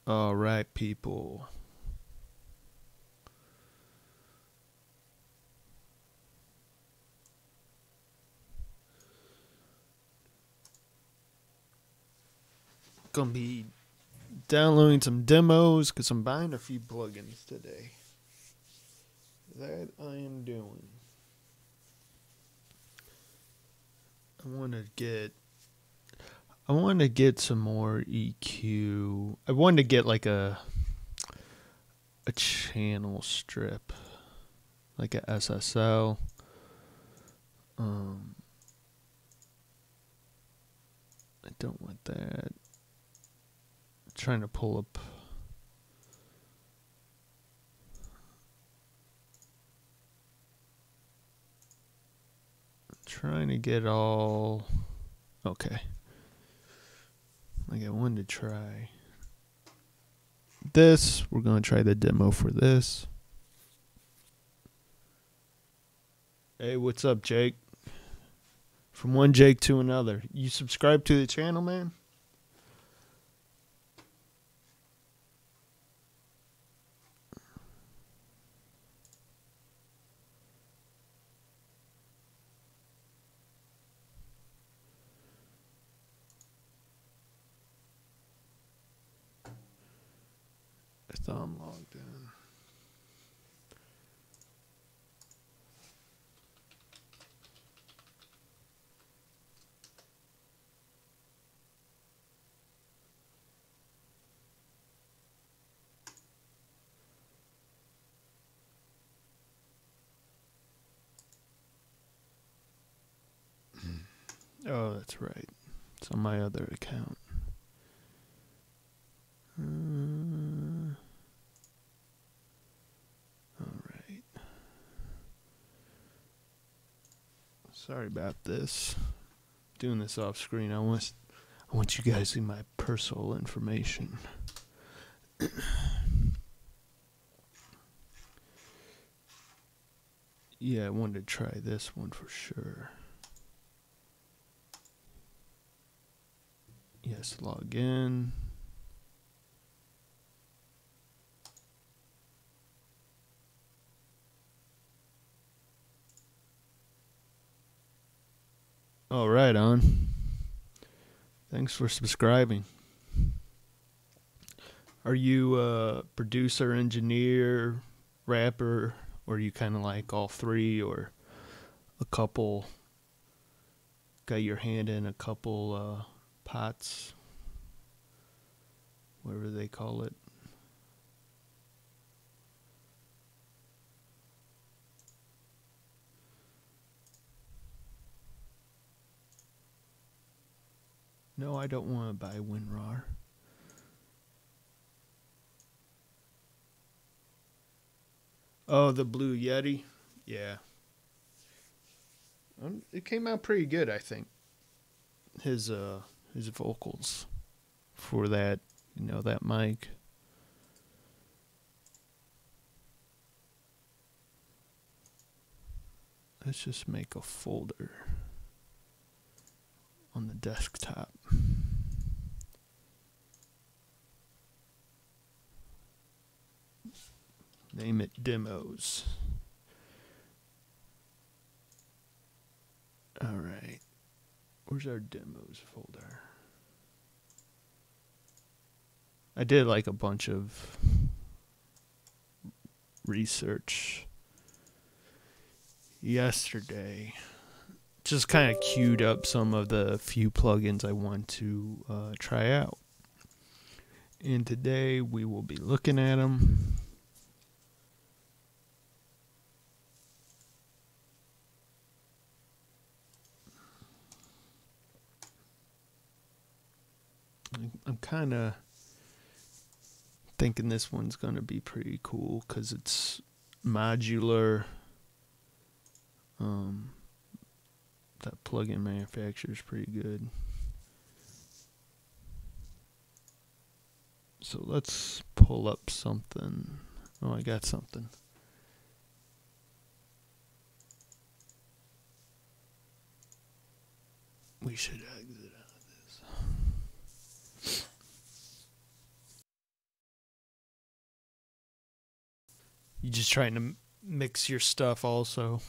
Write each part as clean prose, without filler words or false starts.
All right, people. Gonna be downloading some demos because I'm buying a few plugins today. That I am doing. I want to get. I want to get some more EQ. I wanted to get like a channel strip, like a SSL. I don't want that. I'm trying to pull up. Trying to get all. Okay. Like I wanted to try this. We're going to try the demo for this. Hey, what's up, Jake? From one Jake to another. You subscribe to the channel, man? I thought I'm logged in. Oh, that's right. It's on my other account. All right. Sorry about this. Doing this off screen. I want you guys to see my personal information. Yeah, I wanted to try this one for sure. Yes, log in. All right, on. Thanks for subscribing. Are you a producer, engineer, rapper, or you kind of like all three, or a couple? Got your hand in a couple pots, whatever they call it. No, I don't want to buy WinRAR. Oh, the Blue Yeti? Yeah. It came out pretty good, I think. His vocals for that, that mic. Let's just make a folder on the desktop. Name it demos. All right. Where's our demos folder? I did like a bunch of research yesterday. Just kind of queued up some of the few plugins I want to try out. And today we will be looking at them. I'm kind of thinking this one's going to be pretty cool because it's modular. That plugin manufacturer is pretty good. So let's pull up something. Oh, I got something. We should exit out. You just trying to mix your stuff also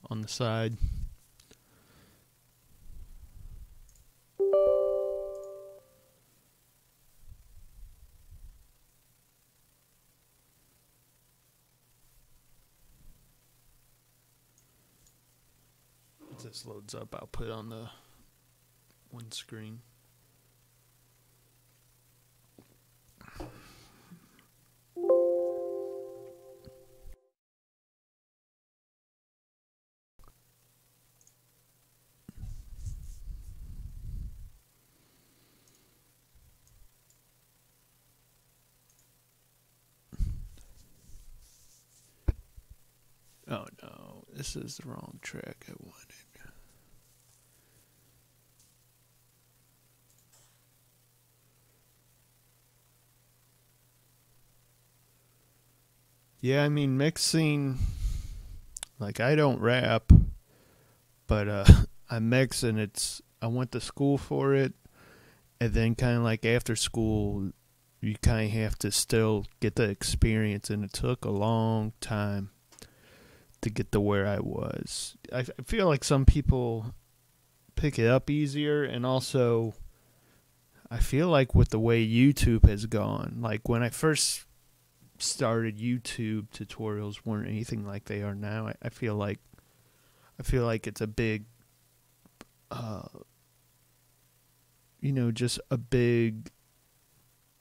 on the side. As this loads up, I'll put on the one screen. Oh no, this is the wrong track I wanted. Yeah, I mean, mixing, like, I don't rap, but I mix, and I went to school for it, and then kind of like after school, you kind of have to still get the experience, and it took a long time to get to where I was. I feel like some people pick it up easier, and also I feel like with the way YouTube has gone, like when I first started, YouTube tutorials weren't anything like they are now. I feel like it's a big just a big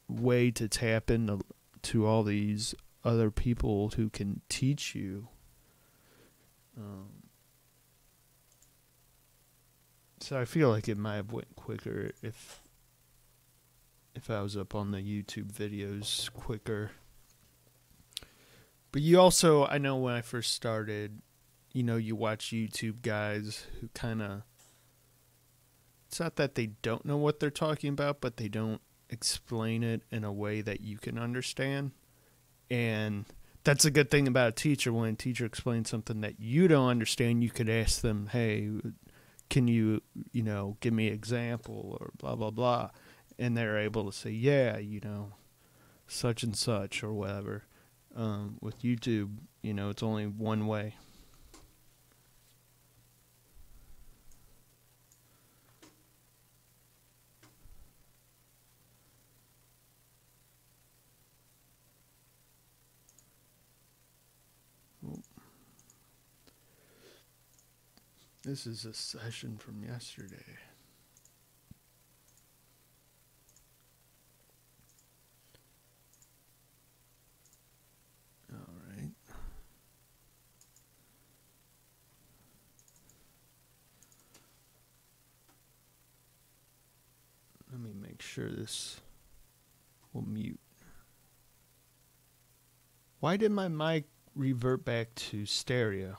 way to tap into all these other people who can teach you. So I feel like it might have went quicker if I was up on the YouTube videos quicker. But you also, I know when I first started, you watch YouTube guys who kind of, it's not that they don't know what they're talking about, but they don't explain it in a way that you can understand. And that's a good thing about a teacher. When a teacher explains something that you don't understand, you could ask them, hey, can you, give me an example or blah, blah, blah. And they're able to say, yeah, such and such or whatever. With YouTube, it's only one way. This is a session from yesterday. All right. Let me make sure this will mute. Why did my mic revert back to stereo?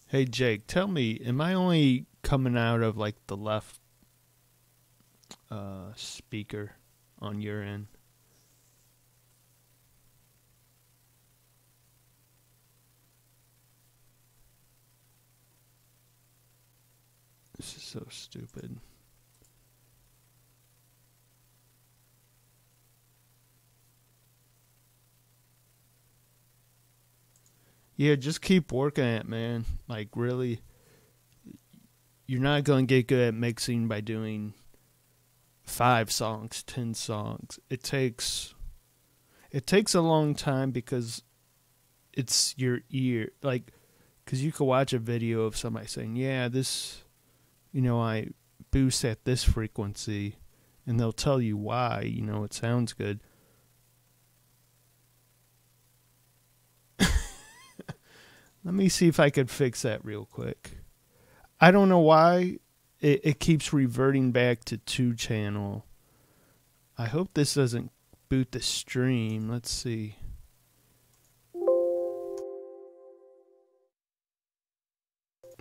Hey Jake, tell me, am I only coming out of like the left speaker on your end? This is so stupid. Yeah, just keep working at it, man. Like, really, you're not going to get good at mixing by doing 5 songs, 10 songs. It takes a long time because it's your ear. Like, because you can watch a video of somebody saying, yeah, this, I boost at this frequency, and they'll tell you why, it sounds good. Let me see if I could fix that real quick. I don't know why it keeps reverting back to 2-channel. I hope this doesn't boot the stream. Let's see.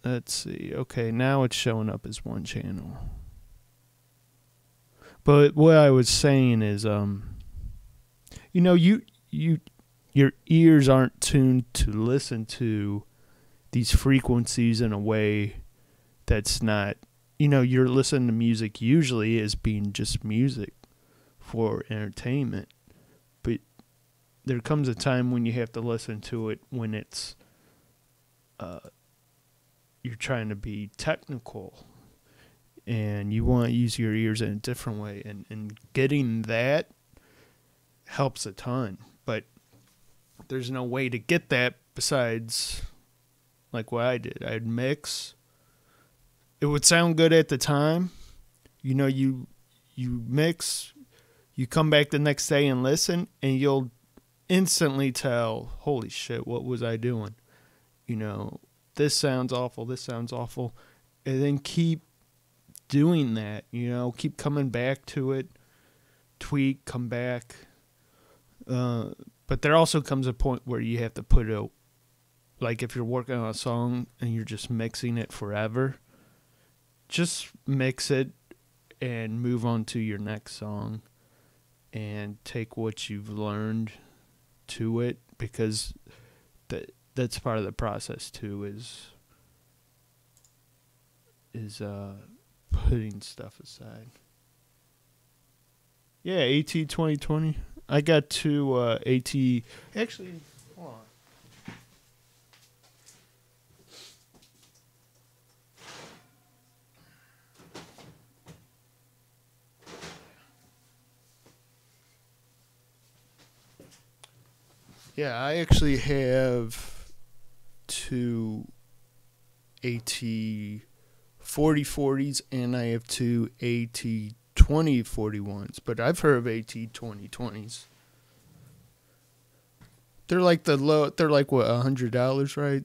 Let's see. Okay, now it's showing up as 1 channel. But what I was saying is, your ears aren't tuned to listen to these frequencies in a way that's not, you're listening to music usually as being just music for entertainment. But there comes a time when you have to listen to it when it's you're trying to be technical and you want to use your ears in a different way, and getting that helps a ton. But there's no way to get that besides like what I did. I'd mix. It would sound good at the time. You know, you mix, you come back the next day and listen, and you'll instantly tell, holy shit, what was I doing? You know, this sounds awful, this sounds awful. And then keep doing that, you know, keep coming back to it, tweak, come back. But there also comes a point where you have to put it, like if you're working on a song and you're just mixing it forever, just mix it and move on to your next song and take what you've learned to it, because that's part of the process too, is putting stuff aside. Yeah, AT 2020. I got two AT. Actually, hold on. Yeah, I actually have two AT 4040s and I have two AT 2041s, but I've heard of AT 2020s. They're like the low. They're like what, $100, right?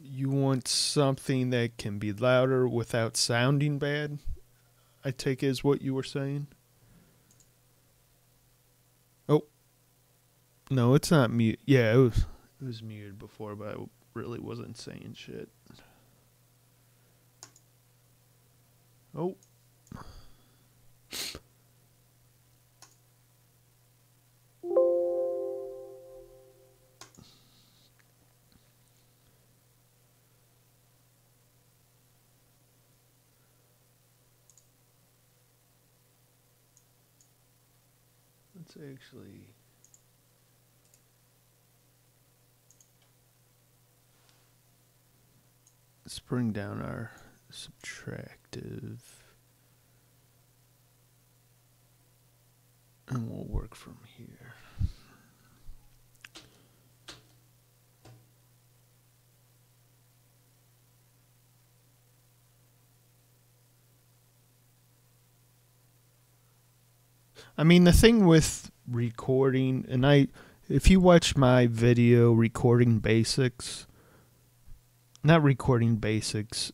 You want something that can be louder without sounding bad, I take it is what you were saying. Oh, no, it's not mute. Yeah, it was muted before, but I really wasn't saying shit. Oh. Let's actually. Let's bring down our subtractive. And we'll work from here. I mean, the thing with recording, and if you watch my video, Recording Basics, not Recording Basics,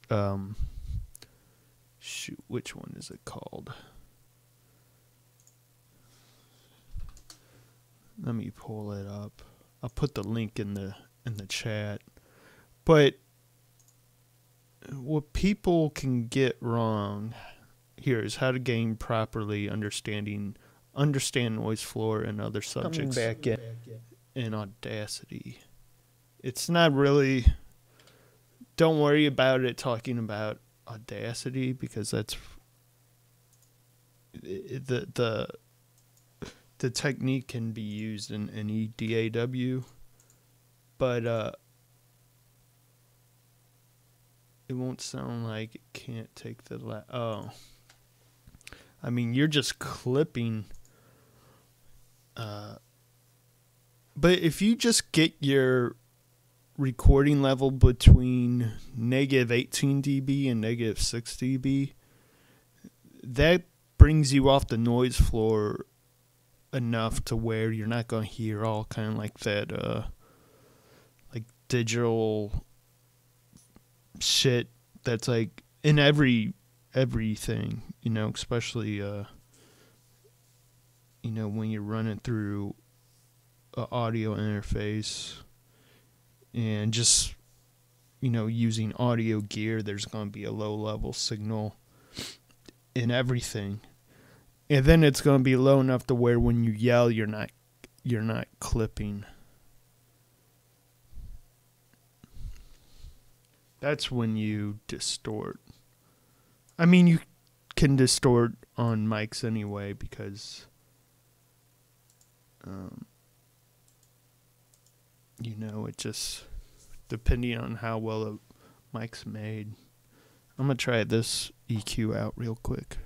shoot, which one is it called? Let me pull it up. I'll put the link in the chat. But what people can get wrong here is how to gain properly understand noise floor and other subjects back in Audacity. It's not really. Don't worry about it talking about Audacity, because that's the the technique can be used in any DAW, but it won't sound like it can't take the oh. I mean, you're just clipping. But if you just get your recording level between -18 dB and -6 dB, that brings you off the noise floor enough to where you're not going to hear all kind of like that like digital shit that's like in everything, you know, especially you know, when you're running through an audio interface and just, you know, using audio gear, there's going to be a low level signal in everything. And then it's going to be low enough to where when you yell, you're not clipping. That's when you distort. I mean, you can distort on mics anyway because you know, it just depending on how well the mic's made. I'm going to try this EQ out real quick.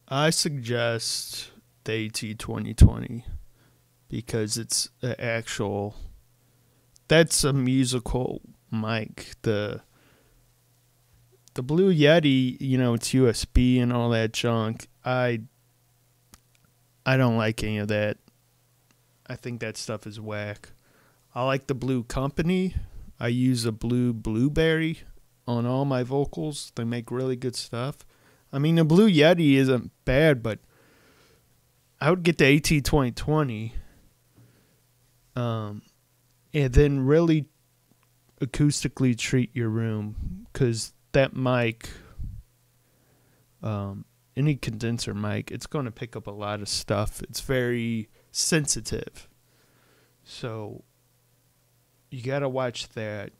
I suggest the AT2020 because it's an actual, that's a musical mic. The Blue Yeti, you know, it's USB and all that junk. I don't like any of that. I think that stuff is whack. I like the Blue Company. I use a Blue Blueberry on all my vocals. They make really good stuff. I mean, the Blue Yeti isn't bad, but I would get the AT2020 and then really acoustically treat your room, because that mic, any condenser mic, it's going to pick up a lot of stuff. It's very sensitive. So you got to watch that.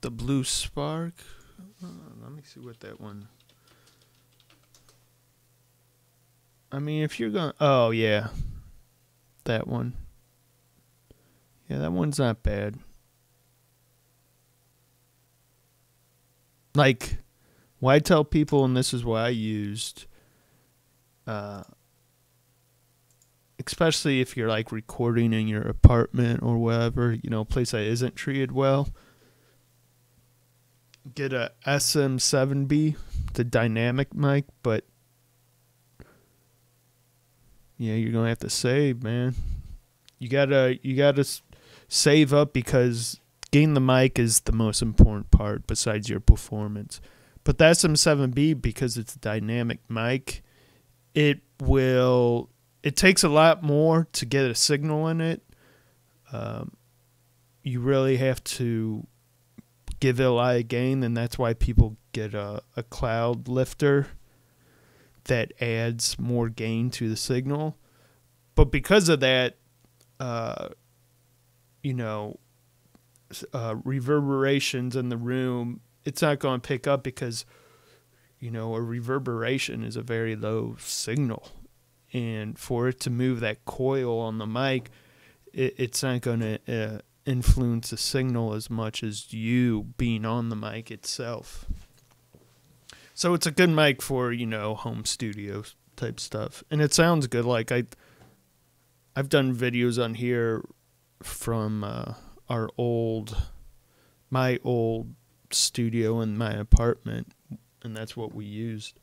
The Blue Spark. Let me see what that one. I mean, if you're going, oh yeah, that one. Yeah, that one's not bad. Like, why I tell people, and this is what I used, especially if you're like recording in your apartment or whatever, you know, a place that isn't treated well. Get a SM7B, the dynamic mic, but yeah, you're gonna have to save, man. You gotta save up, because getting the mic is the most important part besides your performance. But the SM7B, because it's a dynamic mic, it takes a lot more to get a signal in it. You really have to give it a lot of gain, and that's why people get a cloud lifter that adds more gain to the signal. But because of that, you know, reverberations in the room, it's not going to pick up, because, you know, a reverberation is a very low signal. And for it to move that coil on the mic, it's not going to influence the signal as much as you being on the mic itself. So it's a good mic for, home studio type stuff. And it sounds good. Like I've done videos on here from my old studio in my apartment, and that's what we used.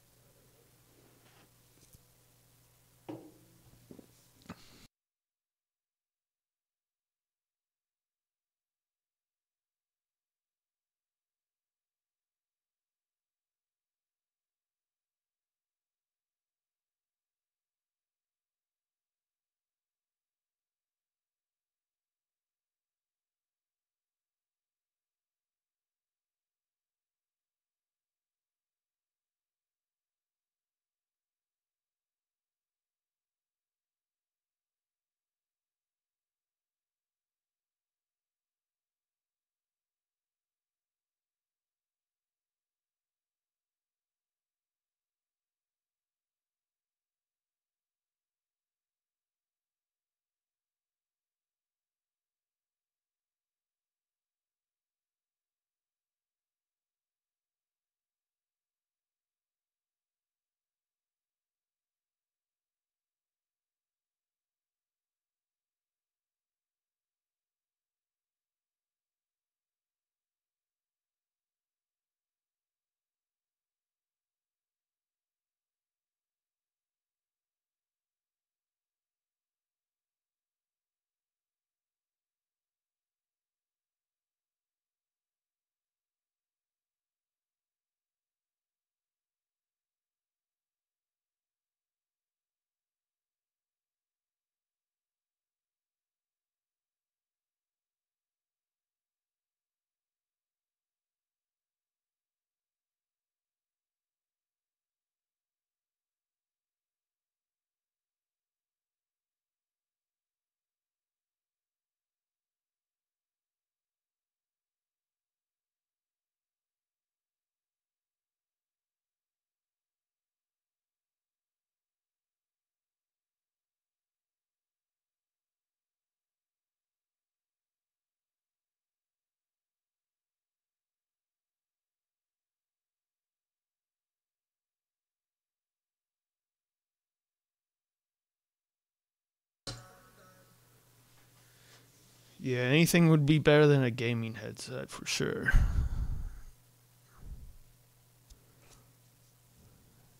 Yeah, anything would be better than a gaming headset for sure.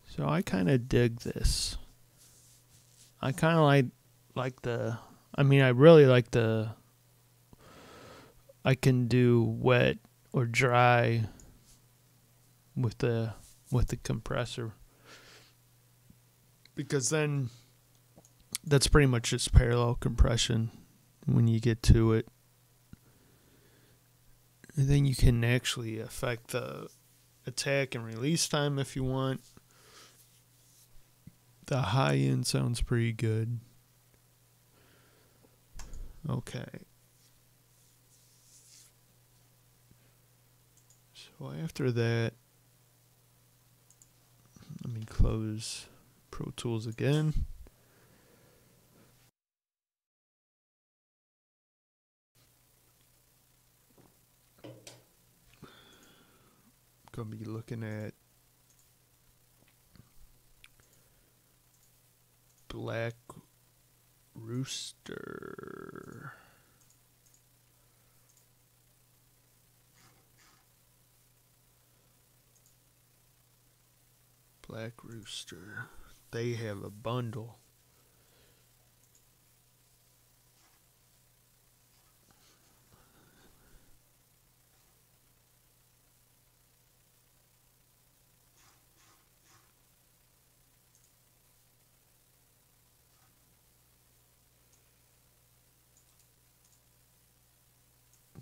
So I kind of dig this. I kind of like the. I mean, I really like the. I can do wet or dry with the compressor, because then that's pretty much just parallel compression when you get to it. And then you can actually affect the attack and release time if you want. The high end sounds pretty good. Okay. So after that, let me close Pro Tools again. Gonna be looking at Black Rooster. Black Rooster. They have a bundle.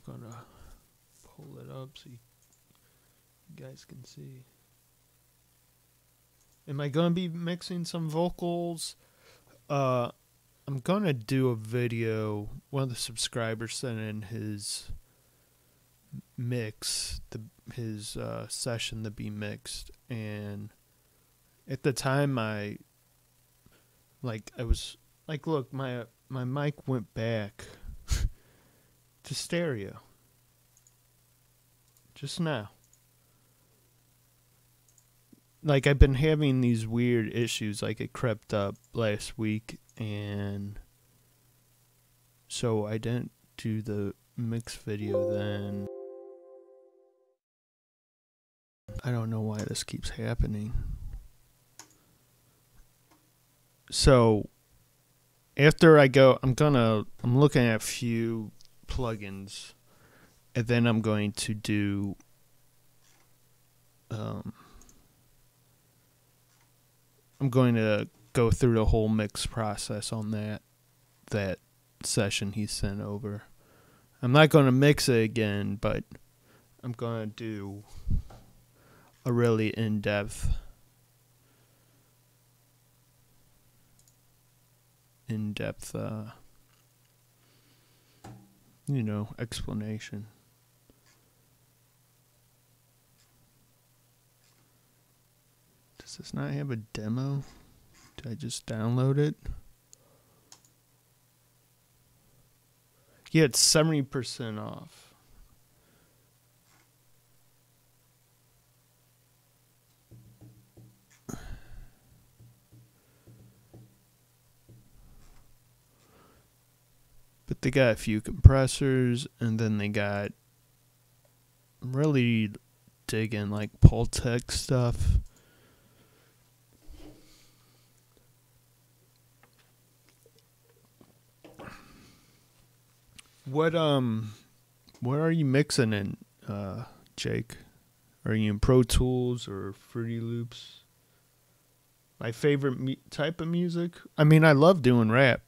I'm gonna pull it up so you guys can see. Am I gonna be mixing some vocals? I'm gonna do a video. One of the subscribers sent in his mix, his session to be mixed, and at the time I was like, look, my mic went back to stereo just now. Like, I've been having these weird issues. Like, it crept up last week, and so I didn't do the mix video then. I don't know why this keeps happening. So after I go, I'm looking at a few plugins, and then I'm going to do I'm going to go through the whole mix process on that session he sent over. I'm not going to mix it again, but I'm going to do a really in-depth explanation. Does this not have a demo? Did I just download it? Yeah, it's 70% off. But they got a few compressors, and then they got really digging like Pultec stuff. What are you mixing in, Jake? Are you in Pro Tools or Fruity Loops? My favorite type of music? I mean, I love doing rap.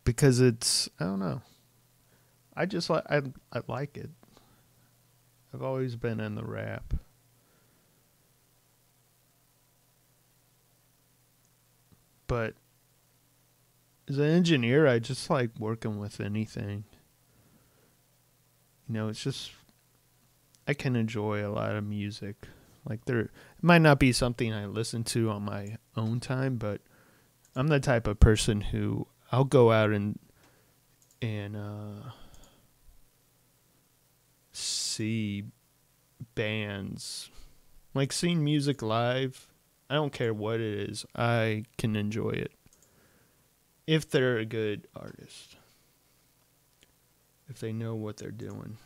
Because it's, I don't know. I just like I like it. I've always been in the rap. But as an engineer, I just like working with anything. It's just I can enjoy a lot of music. Like, it might not be something I listen to on my own time, but I'm the type of person who I'll go out and see bands. Like, seeing music live, I don't care what it is. I can enjoy it if they're a good artist, if they know what they're doing.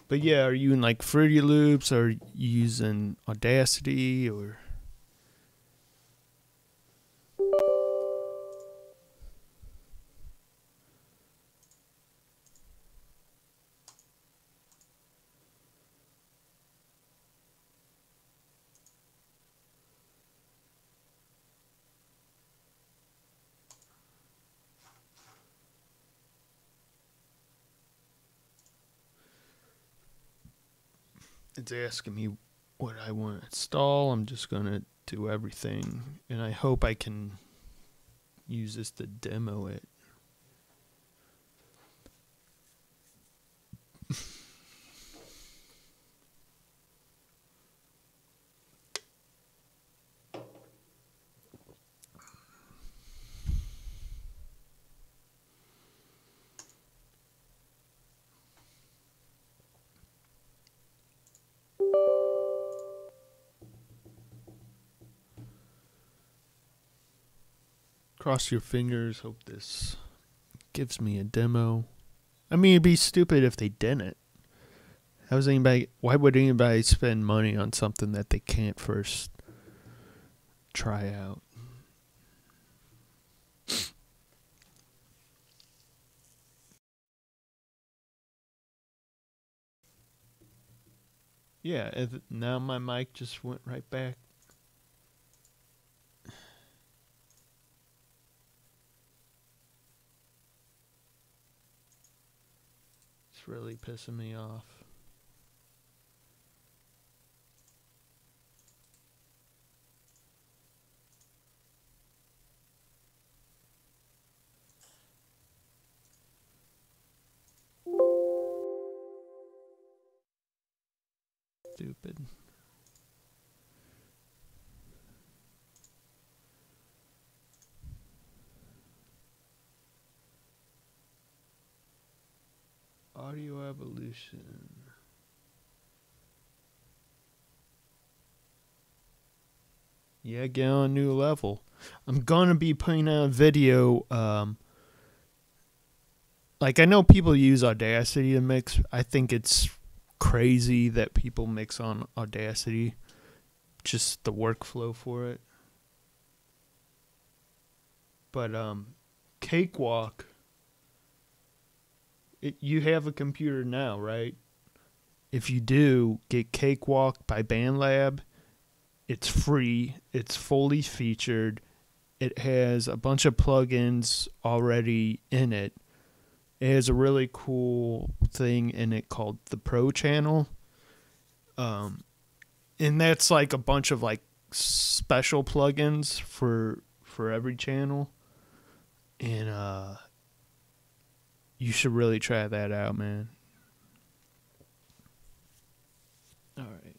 But yeah, are you in like Fruity Loops, or you using Audacity, or? It's asking me what I want to install. I'm just going to do everything, and I hope I can use this to demo it. Cross your fingers, hope this gives me a demo. I mean, it'd be stupid if they didn't. Why would anybody spend money on something that they can't first try out? Yeah, now my mic just went right back. It's really pissing me off. stupid. Audio Evolution. Yeah, get on a new level. I'm gonna be putting out a video. Like, I know people use Audacity to mix. I think it's crazy that people mix on Audacity. Just the workflow for it. But Cakewalk. You have a computer now, right? If you do, get Cakewalk by BandLab. It's free. It's fully featured. It has a bunch of plugins already in it. It has a really cool thing in it called the Pro Channel. And that's like a bunch of like special plugins for every channel. And you should really try that out, man. All right.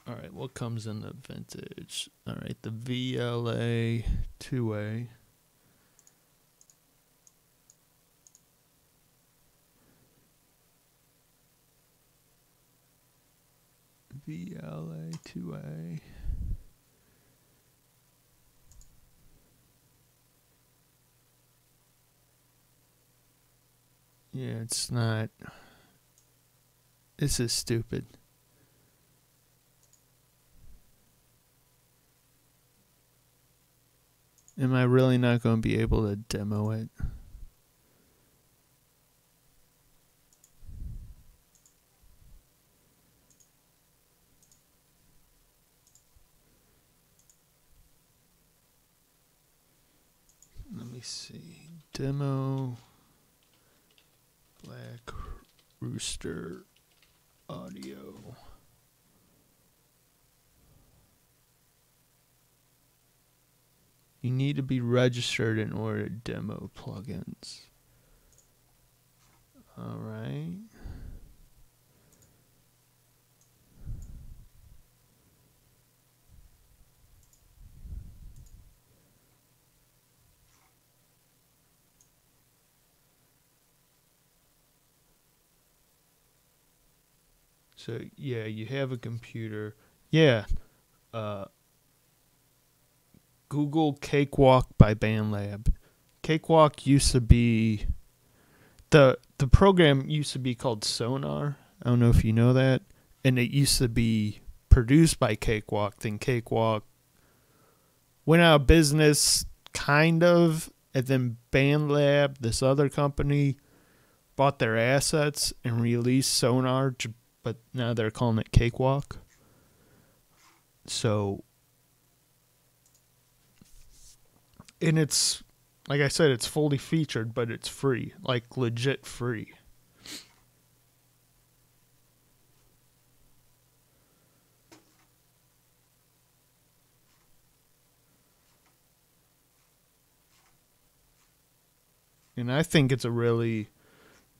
All right, what comes in the vintage? All right, the VLA 2A. VLA 2A. Yeah, it's not. This is stupid. Am I really not going to be able to demo it? Let me see. Demo Black Rooster audio. You need to be registered in order to demo plugins. All right. So, yeah, you have a computer. Yeah. Google Cakewalk by BandLab. Cakewalk used to be the program used to be called Sonar. I don't know if you know that. And it used to be produced by Cakewalk. Then Cakewalk went out of business, kind of. And then BandLab, this other company, bought their assets and released Sonar, but now they're calling it Cakewalk. So, and it's, like I said, it's fully featured, but it's free, like legit free. And I think it's a really,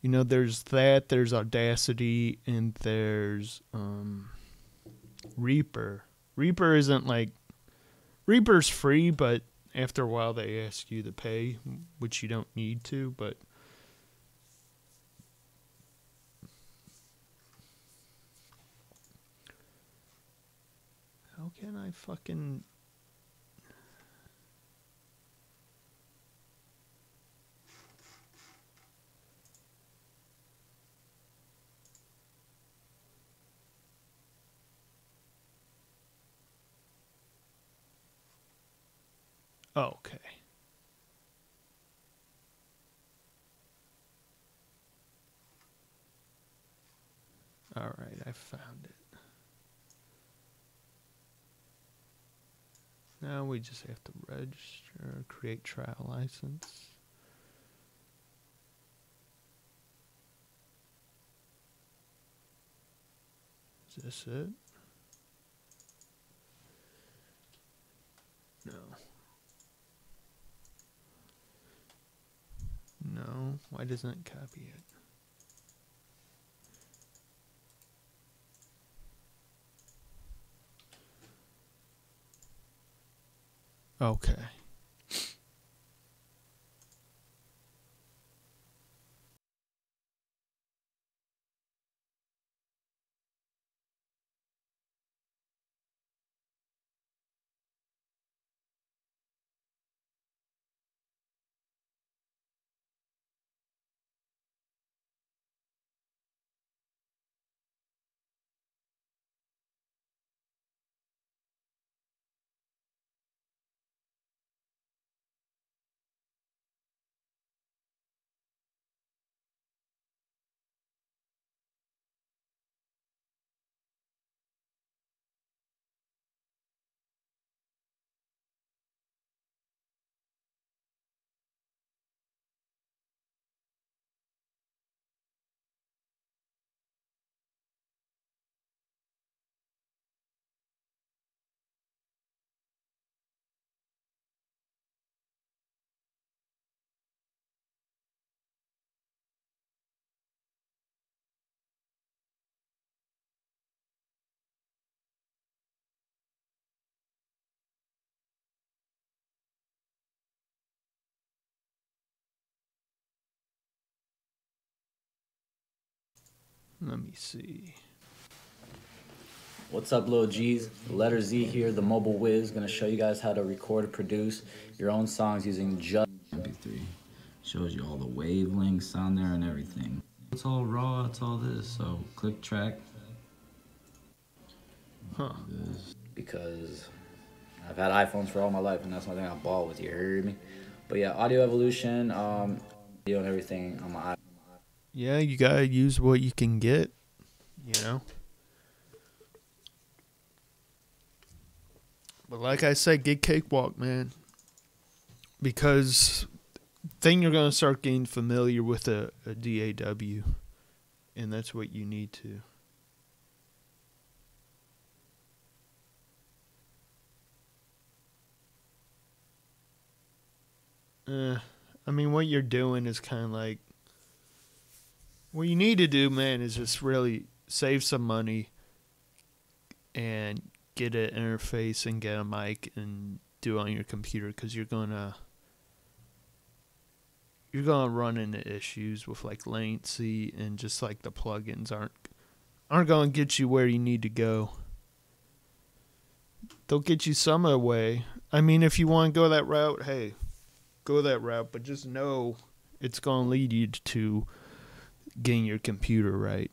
there's that, there's Audacity, and there's Reaper. Reaper isn't like, Reaper's free, but after a while they ask you to pay, which you don't need to, but how can I fucking... Oh, okay. All right, I found it. Now we just have to register, create trial license. Is this it? No. No. Why doesn't it copy it? Okay. Let me see. What's up, little G's? The letter Z here, the mobile whiz, gonna show you guys how to record and produce your own songs using just MP3. Shows you all the wavelengths on there and everything. It's all raw, it's all this, so click track. Huh. Because I've had iPhones for all my life and that's one thing I bought with, you heard me? But yeah, Audio Evolution, video and everything on my iPhone. Yeah, you gotta use what you can get, you know? But like I said, get Cakewalk, man. Because then you're going to start getting familiar with a DAW. And that's what you need to. I mean, what you're doing is kind of like... What you need to do, man, is just really save some money and get an interface and get a mic and do it on your computer, because you're gonna run into issues with like latency, and just like the plugins aren't gonna get you where you need to go. They'll get you some other way. I mean, if you want to go that route, hey, go that route, but just know it's gonna lead you to getting your computer right.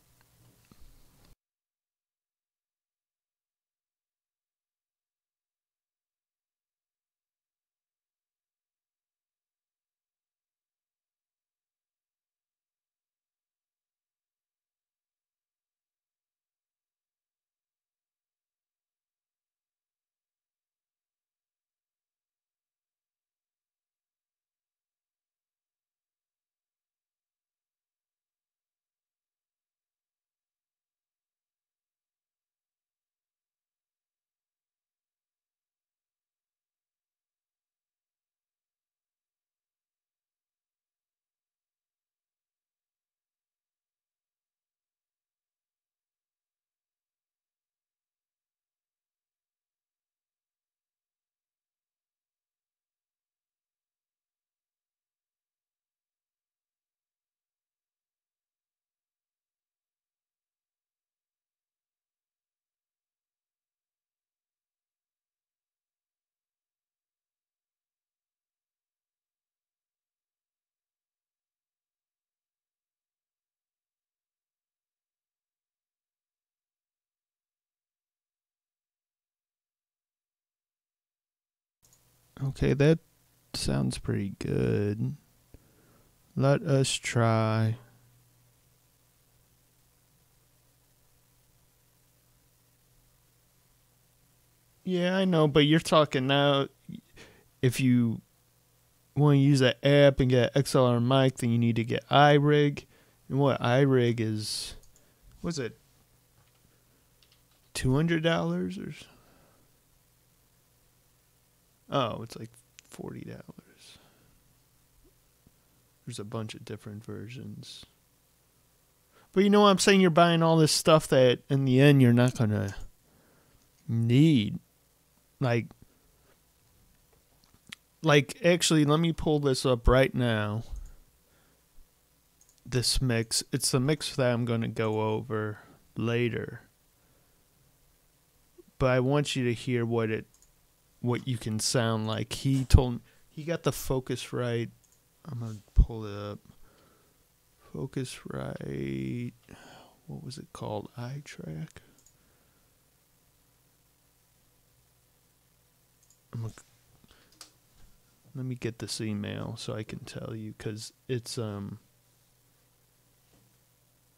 Okay, that sounds pretty good. Let us try. Yeah, I know, but you're talking now. If you want to use that app and get an XLR mic, then you need to get iRig. And what iRig is, was it $200 or? Oh, it's like $40. There's a bunch of different versions. But you know what I'm saying? You're buying all this stuff that in the end you're not going to need. Like actually, let me pull this up right now. This mix. It's the mix that I'm going to go over later. But I want you to hear what you can sound like. He got the Focusrite. I'm going to pull it up. Focusrite. What was it called? iTrack. Let me get this email so I can tell you, because it's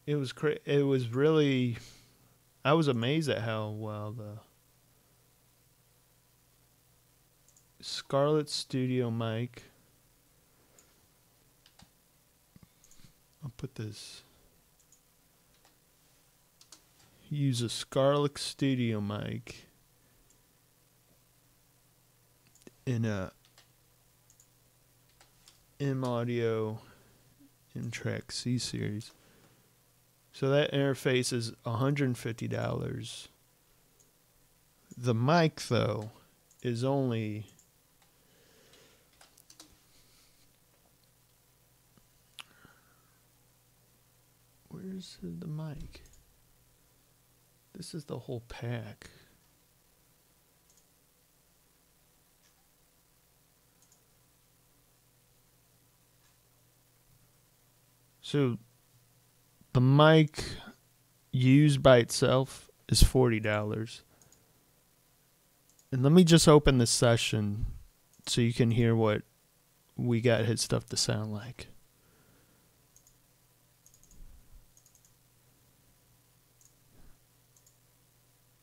it was really, I was amazed at how well the Scarlett Studio mic. I'll put this. Use a Scarlett Studio mic in a M-Audio M-Track C-Series. So that interface is $150. The mic, though, is only where's the mic? This is the whole pack. So the mic used by itself is $40. And let me just open the session so you can hear what we got his stuff to sound like.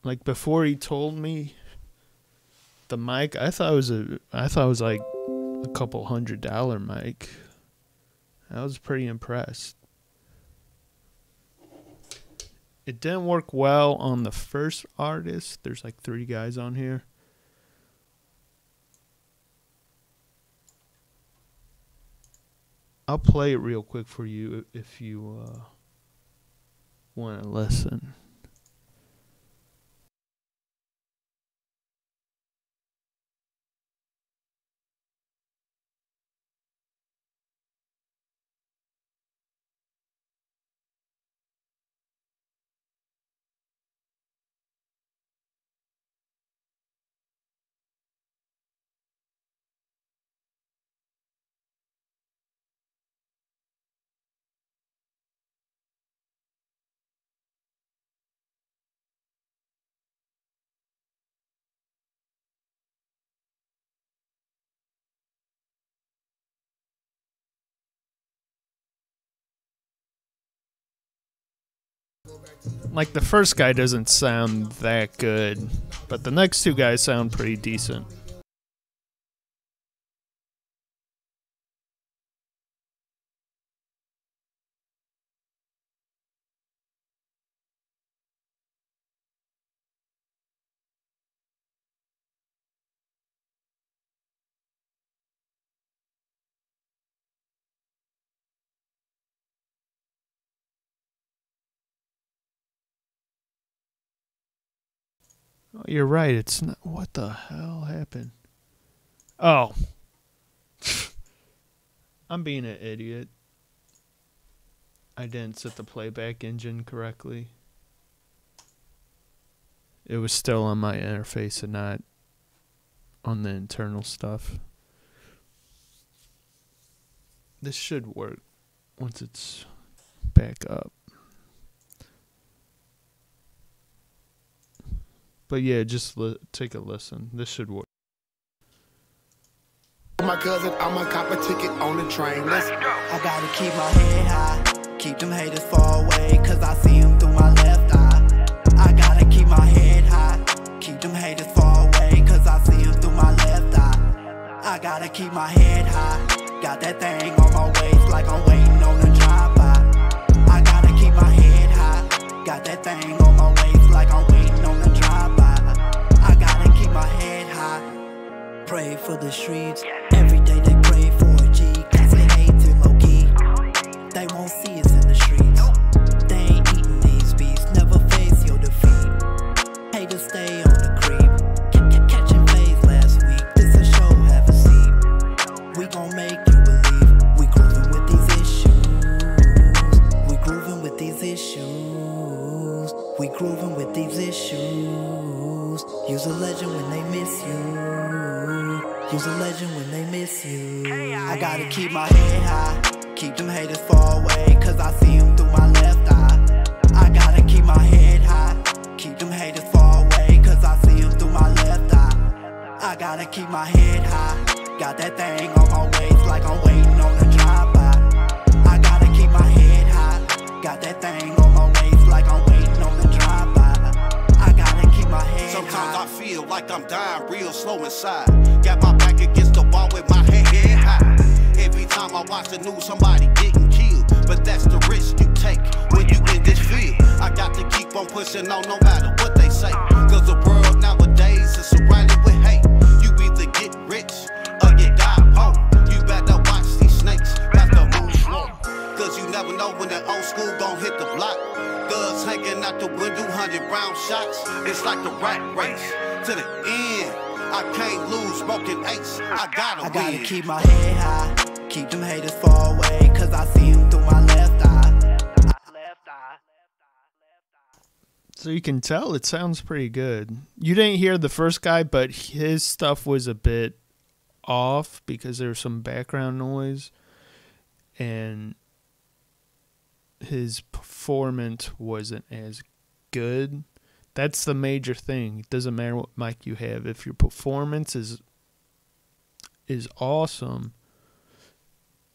Like before he told me the mic, I thought it was like a couple $100 mic. I was pretty impressed. It didn't work well on the first artist. There's like 3 guys on here. I'll play it real quick for you if you want to listen. Like the first guy doesn't sound that good, but the next 2 guys sound pretty decent. Oh, you're right. It's not. What the hell happened? Oh. I'm being an idiot. I didn't set the playback engine correctly. It was still on my interface and not on the internal stuff. This should work once it's back up. But yeah, just take a listen. This should work. My cousin, I'm a cop a ticket on the train. Let's go. I gotta keep my head high, keep them haters far away, cause I see them through my left eye. I gotta keep my head high, keep them haters far away, cause I see them through my left eye. I gotta keep my head high, got that thing on my waist like I'm waiting on a drive-by. I gotta keep my head high, got that thing on my waist like I'm waiting on a drive-by. I gotta keep my head high, pray for the streets. Every day they pray for a G, cause it hates in low key. beats in the streets. They ain't eating these beats, never face your defeat. Haters stay on the creep, catching phase last week. This a show, have a seat. We gon' make you believe. We groovin' with these issues. We groovin' with these issues. We groovin' with these issues. Use a legend when they miss you. Use a legend when they miss you. I gotta keep my head high, keep them haters far away, cause I see them through my left eye. I gotta keep my head high, keep them haters far away, cause I see them through my left eye. I gotta keep my head high, got that thing on my waist like I'm waiting on a drive-by. I gotta keep my head high, got that thing on my waist like I'm waiting on a drive-by. I gotta keep my head Sometimes high. I feel like I'm dying real slow inside. Got my back against the wall with my head high. Every time I watch the news, somebody getting killed. But that's the risk you take when you in this field. I got to keep on pushing on no matter what they say. Cause the world nowadays is surrounded with hate. You either get rich or you die poor. You better watch these snakes, got to move slow. Cause you never know when the old school gon' hit the block. Guns hanging out the window, 100 round shots. It's like the rat race to the end. I can't lose, smoking ace. I gotta I keep my head high, keep them haters far away, cause I see them through my left eye. So you can tell it sounds pretty good. You didn't hear the first guy, but his stuff was a bit off because there was some background noise, and his performance wasn't as good. That's the major thing. It doesn't matter what mic you have. If your performance is awesome,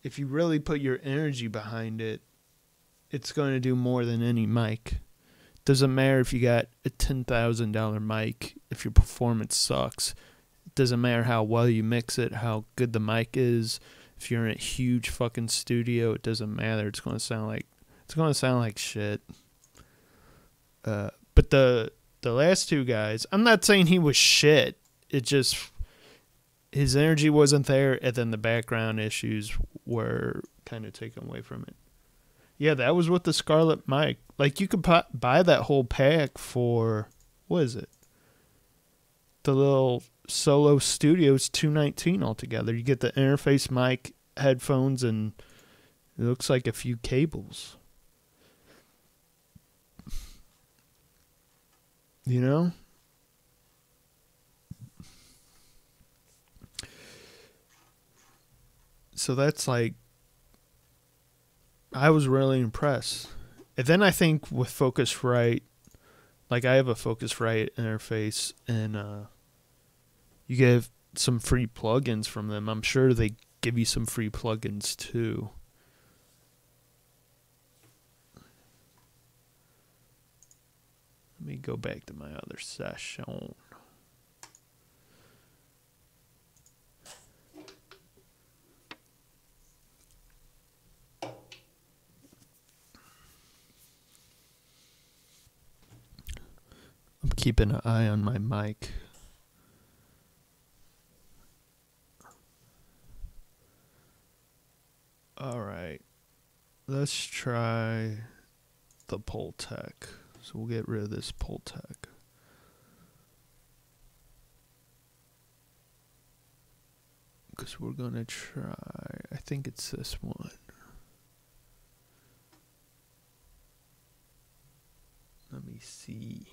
if you really put your energy behind it, it's going to do more than any mic. Doesn't matter if you got a $10,000 mic. If your performance sucks, it doesn't matter how well you mix it, how good the mic is. If you're in a huge fucking studio, it doesn't matter. It's going to sound like shit. But the last two guys, I'm not saying he was shit. It just, his energy wasn't there, and then the background issues were kind of taken away from it. Yeah, that was with the Scarlett mic. Like, you could buy that whole pack for, what is it? The little Solo Studios $219 altogether. You get the interface mic, headphones, and it looks like a few cables. You know? So that's like, I was really impressed. And then I think with Focusrite, like I have a Focusrite interface, and you get some free plugins from them. I'm sure they give you some free plugins too. Let me go back to my other session. I'm keeping an eye on my mic. All right. Let's try the Pultec. So we'll get rid of this Pultec. Because we're going to try, I think it's this one. Let me see.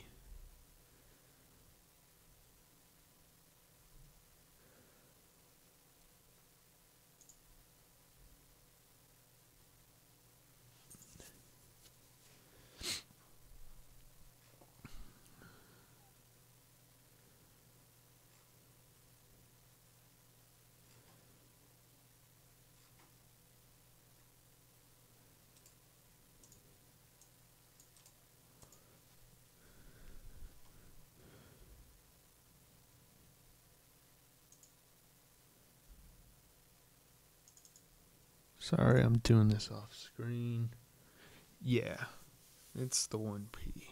Sorry, I'm doing this off screen. Yeah, it's the 1P.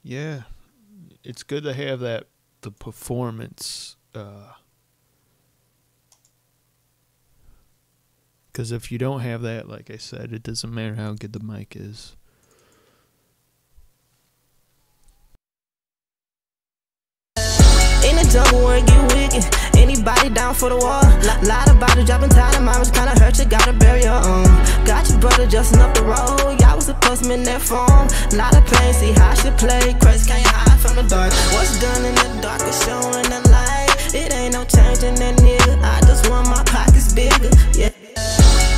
Yeah, it's good to have that, the performance, because if you don't have that, like I said, it doesn't matter how good the mic is. In the jungle where you wicked, anybody down for the war? Lot about it, dropping tired, mama's kinda hurt, you gotta bury your own. Got your brother justin' up the road, y'all was supposed to in that phone. Lot of pain, see how she play, crazy can't hide from the dark. What's done in the dark is showing the light. It ain't no changing that nigga, I just want my pockets bigger, yeah.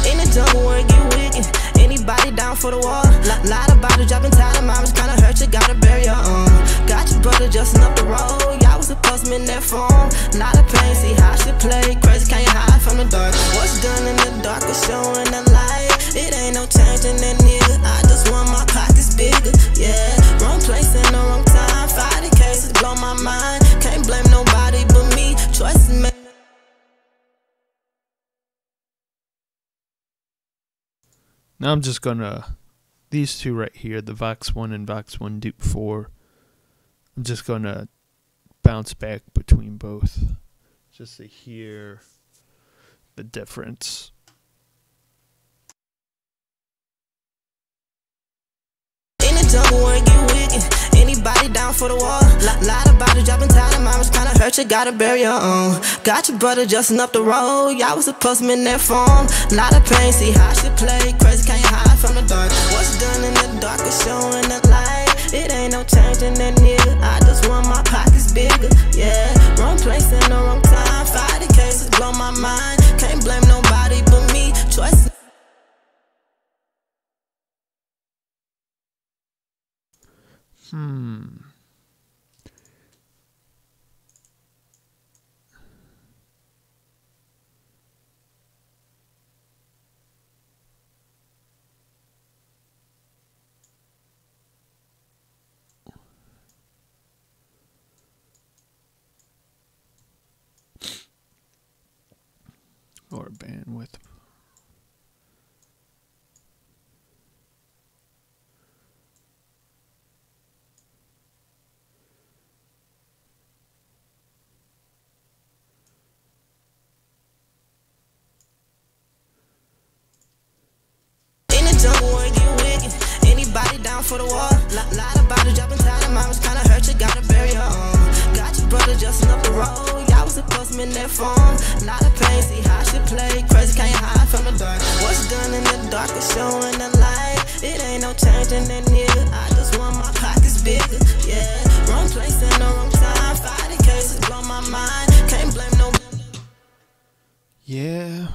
In the jungle where you wicked, anybody down for the war? Lot about it, dropping tired, mama's kinda hurt, you gotta bury your own. Got your brother justin' up the road, y'all was supposed to in that phone. Lot of pain, see how she play, crazy can't hide from the dark. What's done in the dark is showing the light. It ain't no changing that nigga, I just want my pockets bigger, yeah. Wrong place in the wrong time, 50 cases blow my mind. Can't blame nobody but me, choices made. Now I'm just gonna, these two right here, the Vox 1 and Vox 1 Dupe 4, I'm just gonna bounce back between both just to hear the difference. In the jungle where you wicked, anybody down for the war? Lot about it, dropping tired, mama's kinda hurt, you gotta bury your own. Got your brother justin' up the road, y'all was supposed to in that phone. Lot of pain, see how she play, crazy can't hide from the dark. What's done in the dark is showing the light. It ain't no changing that nigga, I just want my pockets bigger, yeah. Wrong place in the wrong time, 50 cases blow my mind. Can't blame nobody but me, choices. Or bandwidth. In the jungle where you wicked, anybody down for the war? Lot about it, dropping tired, mama's kinda hurt, you gotta bury your own. Got your brother justin' up the road, y'all was supposed to in that phone. Lot of pain, see how she play, crazy can't hide from the dark. What's done in the dark is showing the light. It ain't no changing that nigga, I just want my pockets bigger, yeah. Wrong place in the wrong time, 50 cases blow my mind. Can't blame nobody. Yeah.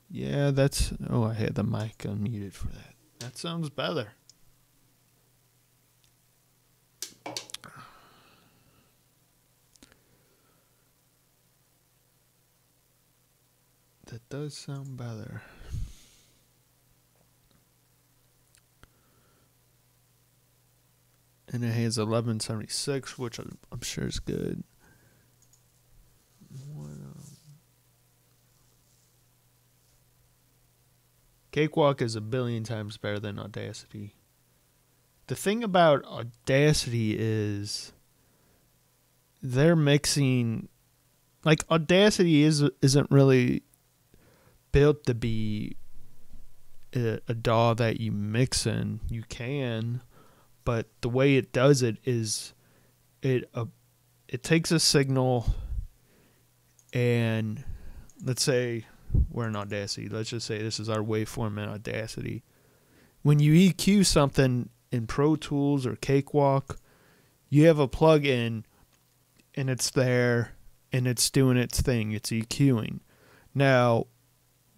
Yeah, that's... Oh, I had the mic unmuted for that. That sounds better. That does sound better. And it has 1176, which I'm sure is good. Cakewalk is a billion times better than Audacity. The thing about Audacity is they're mixing, like Audacity isn't really built to be a DAW that you mix in. You can, but the way it does it is it takes a signal, and let's say we're in Audacity. Let's just say this is our waveform in Audacity. When you EQ something in Pro Tools or Cakewalk, you have a plug-in and it's there and it's doing its thing. It's EQing. Now,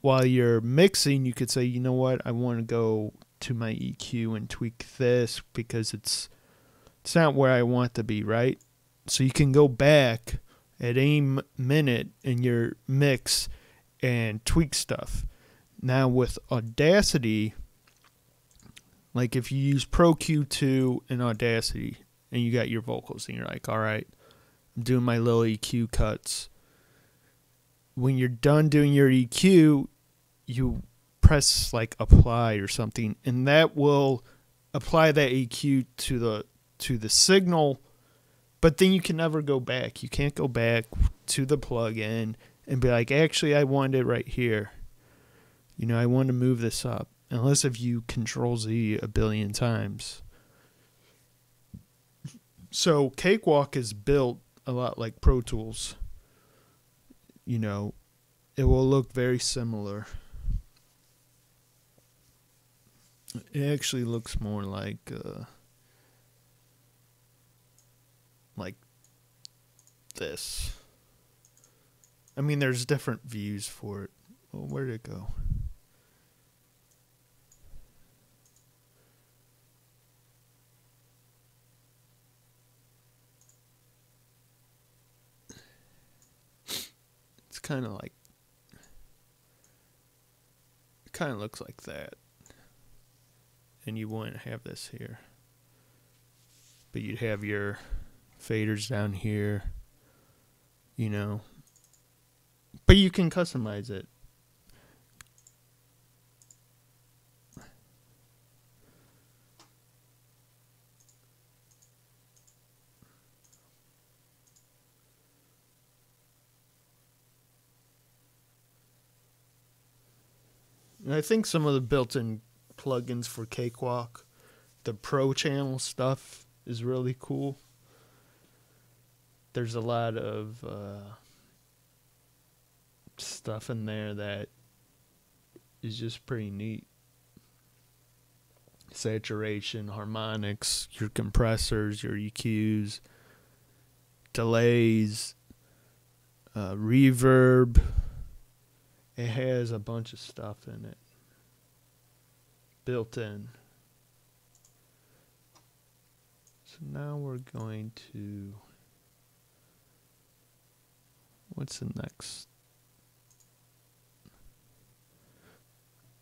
while you're mixing, you could say, you know what, I want to go to my EQ and tweak this because it's not where I want to be, right? So you can go back at any minute in your mix and tweak stuff. Now with Audacity, like if you use Pro Q2 in Audacity and you got your vocals and you're like, all right, I'm doing my little EQ cuts. When you're done doing your EQ, you press like apply or something, and that will apply that EQ to to the signal, but then you can never go back. You can't go back to the plugin and be like, actually, I want it right here. You know, I want to move this up. Unless if you Control-Z a billion times. So Cakewalk is built a lot like Pro Tools. You know, it will look very similar. It actually looks more like this. I mean, there's different views for it. Well, where'd it go? It's kind of like, it kind of looks like that. And you wouldn't have this here. But you'd have your faders down here, you know. But you can customize it. And I think some of the built-in plugins for Cakewalk, the Pro Channel stuff is really cool. There's a lot of stuff in there that is just pretty neat. Saturation, harmonics, your compressors, your EQs, delays, reverb. It has a bunch of stuff in it built in. So now we're going to, what's the next?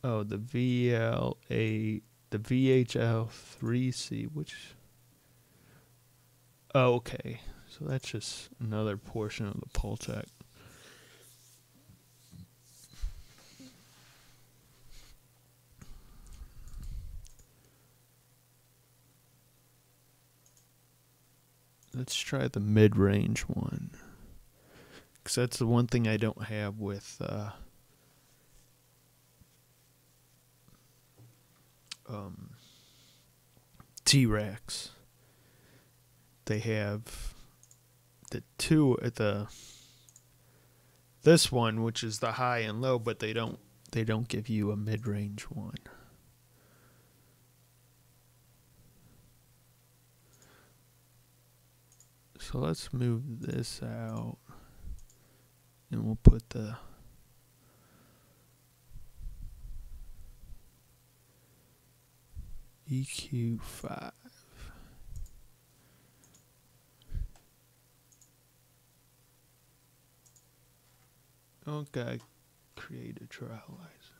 Oh, the VHL 3C, which, oh, okay. So that's just another portion of the Pultec. Let's try the mid-range one, because that's the one thing I don't have with T-Rex. They have the two at this one, which is the high and low, but they don't give you a mid-range one. So let's move this out, and we'll put the EQ5. Okay, create a trial license.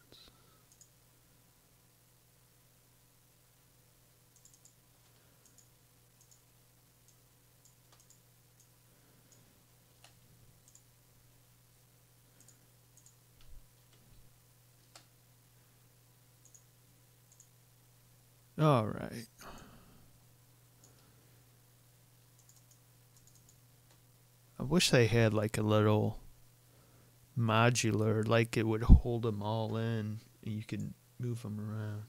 All right. I wish they had like a little modular, like it would hold them all in and you could move them around.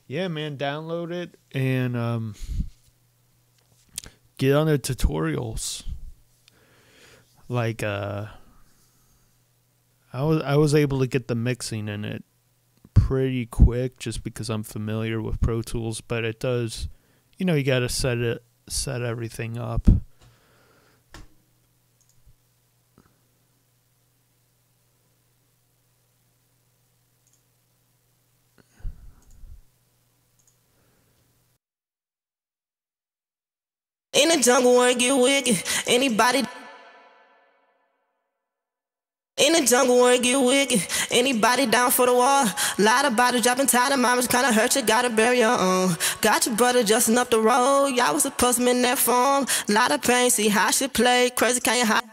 Yeah, man, download it and get on the tutorials. Like I was able to get the mixing in it pretty quick just because I'm familiar with Pro Tools, but it does, you know, you got to set everything up. In the jungle where it get wicked, anybody. In the jungle where it get wicked, anybody down for the war? Lot of bodies dropping, tired of mamas, kinda hurt you, gotta bury your own. Got your brother justin' up the road, y'all was supposed to be in that form. Lot of pain, see how she play, crazy can you hide?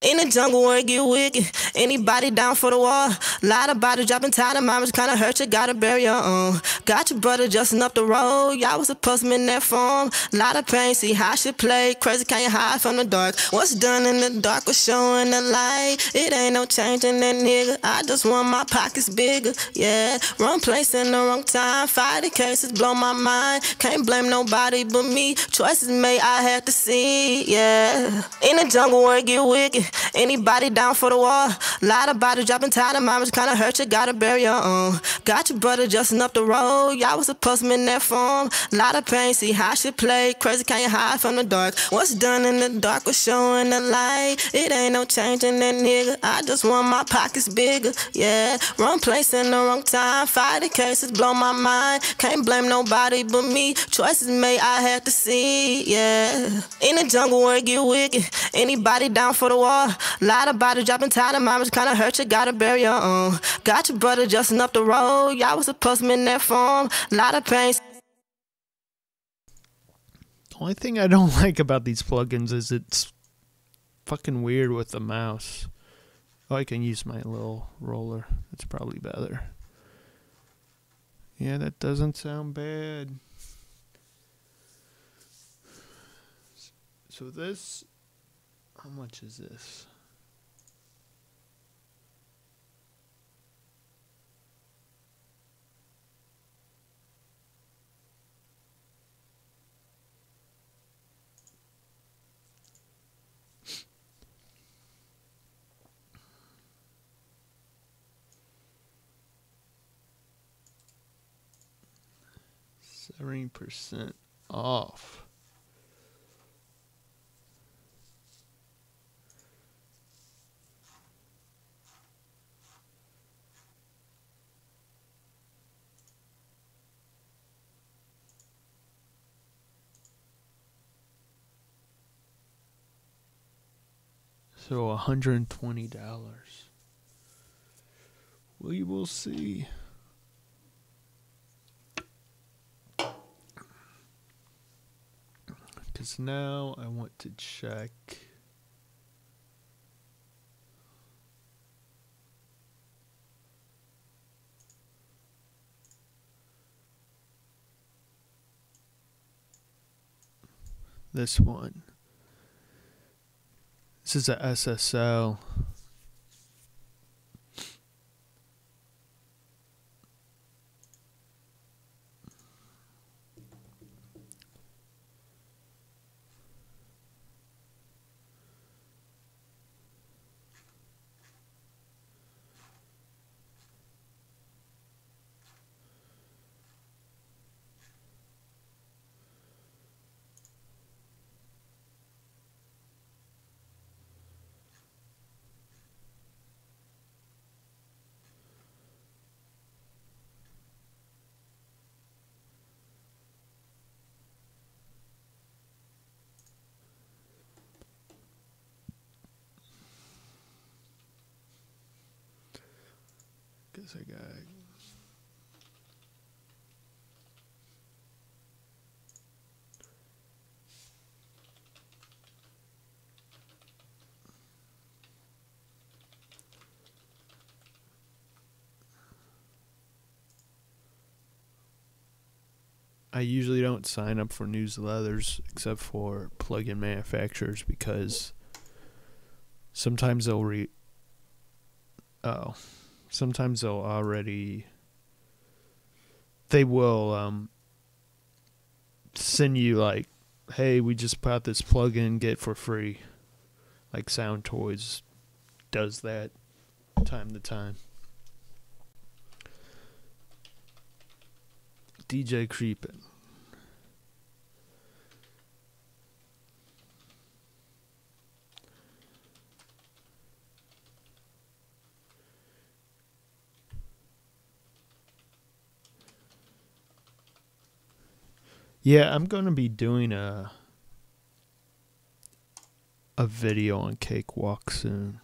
In the jungle where it get wicked. Anybody down for the war? Lot of bodies dropping, tired of mamas kinda hurt you, gotta bury your own. Got your brother justin' up the road, y'all was supposed to be in that form. Lot of pain, see how she play. Crazy, can you hide from the dark? What's done in the dark was showing the light. It ain't no changing that nigga. I just want my pockets bigger, yeah. Wrong place in the wrong time. 50 cases blow my mind. Can't blame nobody but me. Choices made, I had to see, yeah. In the jungle where it get wicked. Anybody down for the war? Lot of bodies dropping, tired of mamas kinda hurt you, gotta bury your own. Got your brother justin' up the road, y'all was supposed to be in that form. Lot of pain, see how she play. Crazy, can you hide from the dark? What's done in the dark was showing the light. It ain't no changing that nigga. I just want my pockets bigger, yeah. Wrong place in the wrong time. 50 cases blow my mind. Can't blame nobody but me. Choices made, I had to see, yeah. In the jungle where it get wicked. Anybody down for the war? Lot of bodies dropping, tired of mamas kinda hurt you, gotta bury your own. Got your brother justin' up the road, y'all was supposed to be in that form. Lot of pain. The only thing I don't like about these plugins is it's fucking weird with the mouse. Oh, I can use my little roller. It's probably better. Yeah, that doesn't sound bad. So this, how much is this? %70 off. So $120. We will see. Because now I want to check. This one. This is a SSL. Guess I got. I usually don't sign up for newsletters except for plugin manufacturers because sometimes they'll sometimes they will send you like, hey, we just put out this plugin, get it for free. Like Sound Toys does that time to time. DJ Creepin'. Yeah, I'm going to be doing a video on Cakewalk soon.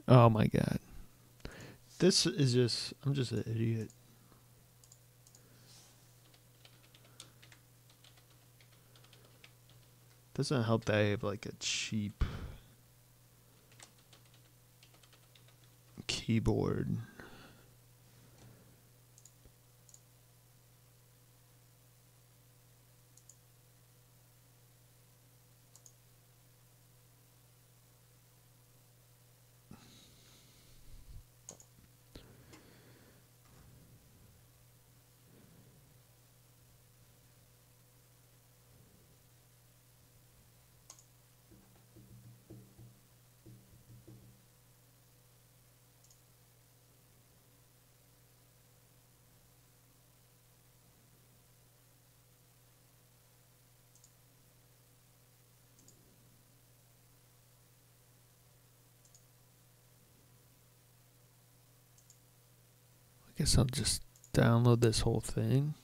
Oh my god. This is just, I'm just an idiot. Doesn't help that I have like a cheap keyboard. I guess I'll just download this whole thing.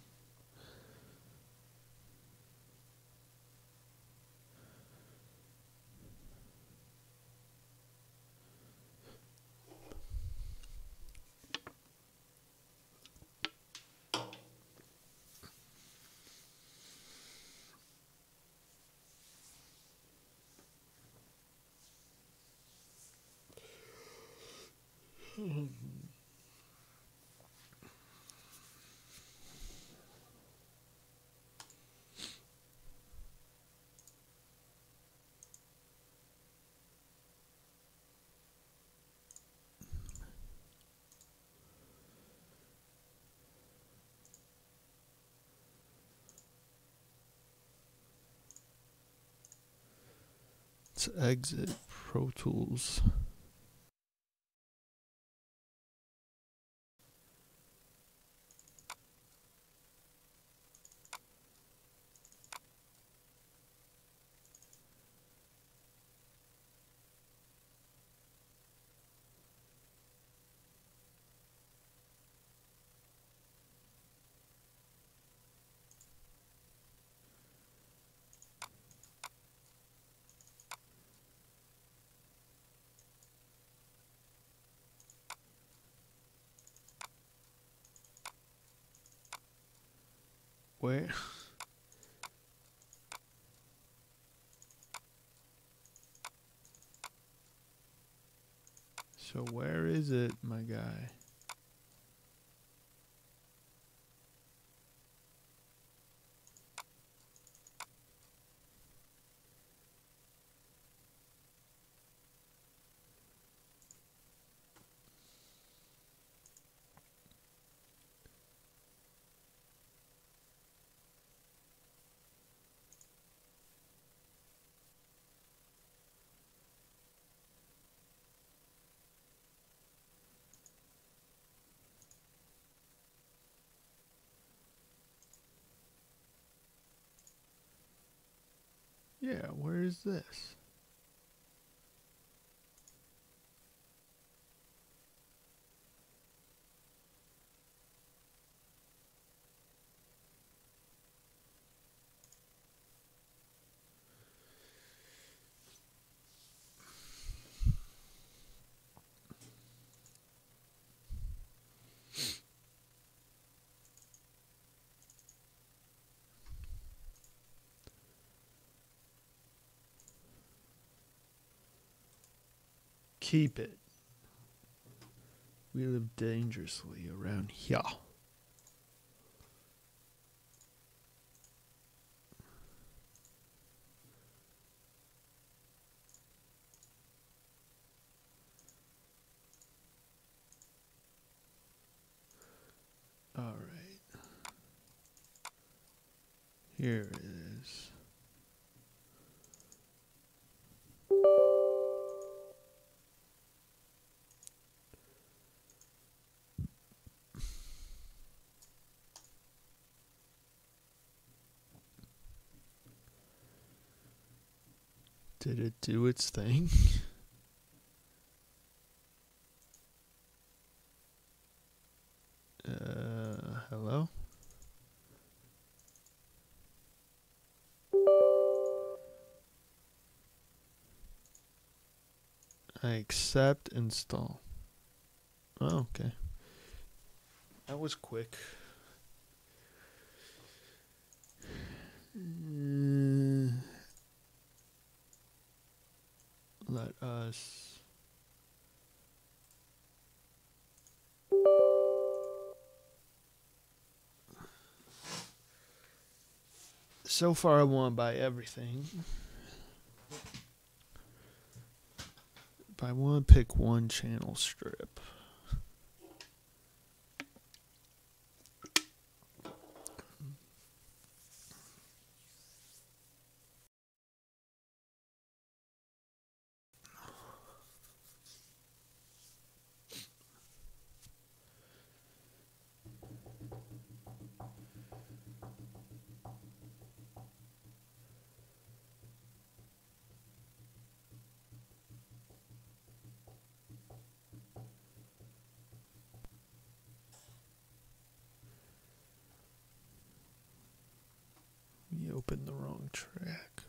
Let's exit Pro Tools. Where? So where is it, my guy? Yeah, where is this? Keep it. We live dangerously around here. All right. Here it is. Did it do its thing? Hello? I accept install. Oh, okay. That was quick. let us so far I want to buy everything, but I want to pick one channel strip. We opened the wrong track.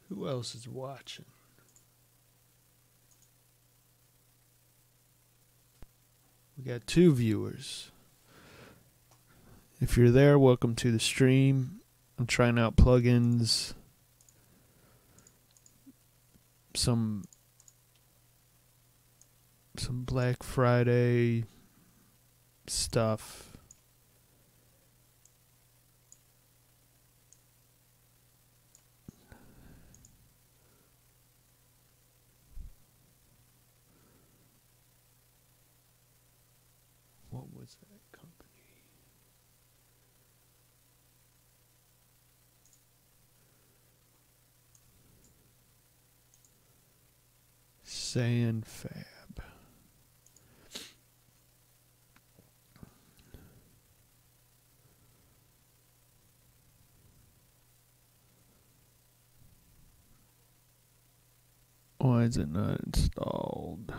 Who else is watching? We got 2 viewers. If you're there, welcome to the stream. I'm trying out plugins. Some Black Friday stuff. What was that company? Sandfab. Why is it not installed?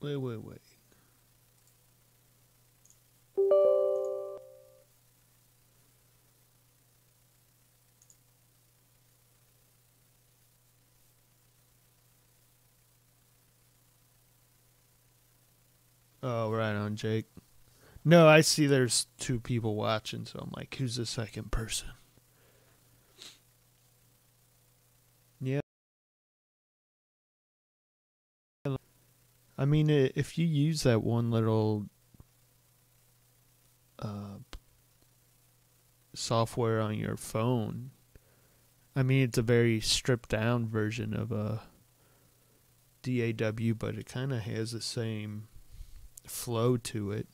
Wait. Oh, right on, Jake. No, I see there's 2 people watching, so I'm like, who's the second person? Yeah. I mean, if you use that one little software on your phone, I mean, it's a very stripped down version of a DAW, but it kind of has the same flow to it.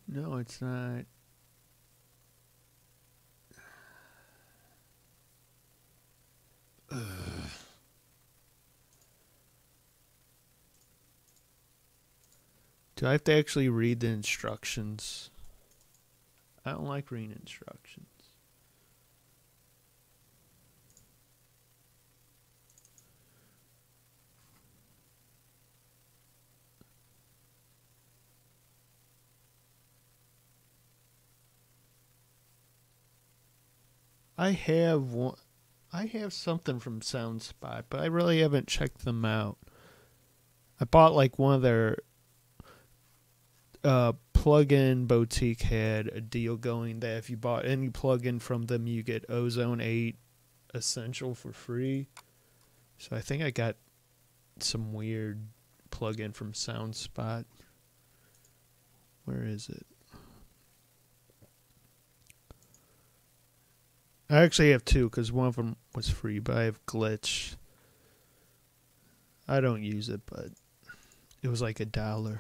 No, it's not. Do I have to actually read the instructions? I don't like reading instructions. I have something from SoundSpot, but I really haven't checked them out. I bought like one of their plugin boutique had a deal going that if you bought any plugin from them, you get Ozone 8 Essential for free. So I think I got some weird plugin from SoundSpot. Where is it? I actually have 2 because one of them was free, but I have Glitch. I don't use it, but it was like $1.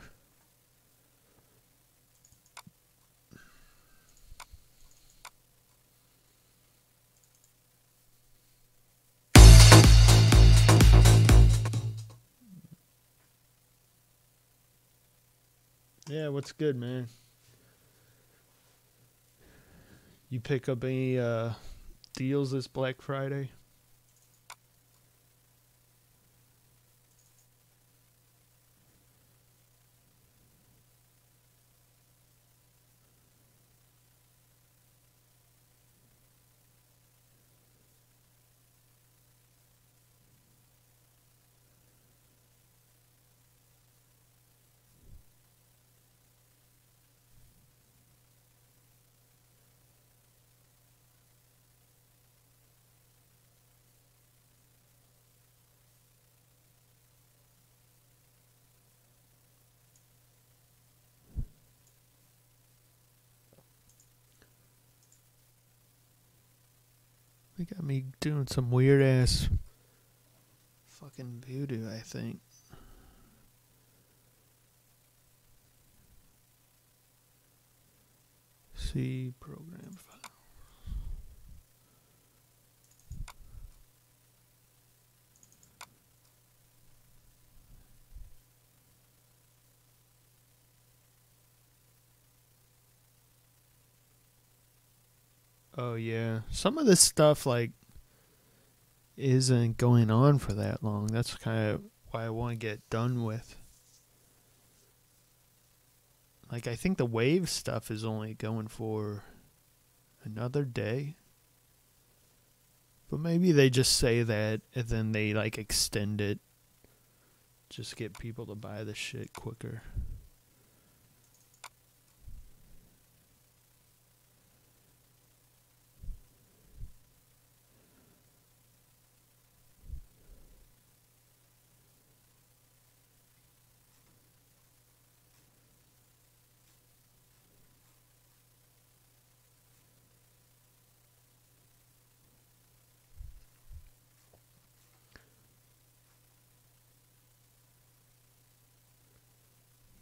Yeah, what's good, man? You pick up any deals this Black Friday? They got me doing some weird ass fucking voodoo, I think. See program file. Oh yeah, some of this stuff like isn't going on for that long. That's kind of why I want to get done with. Like I think the wave stuff is only going for another day. But maybe they just say that and then they like extend it just to get people to buy the shit quicker.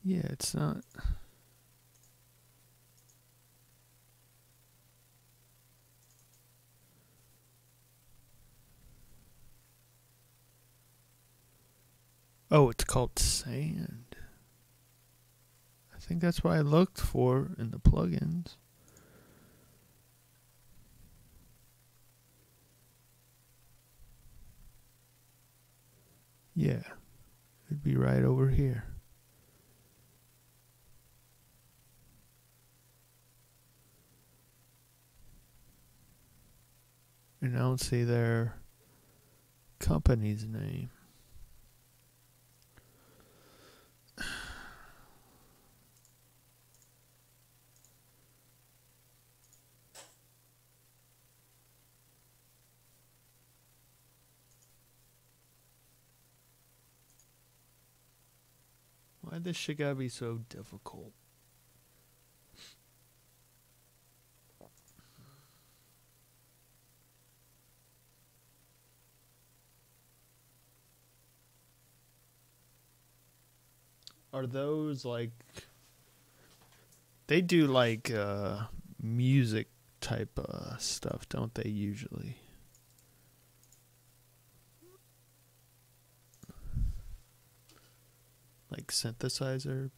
Yeah, it's not. Oh, it's called Sand. I think that's what I looked for in the plugins. Yeah, it'd be right over here. And I don't see their company's name. Why this shit gotta be so difficult? Are those like they do like music type stuff, don't they usually? Like synthesizer?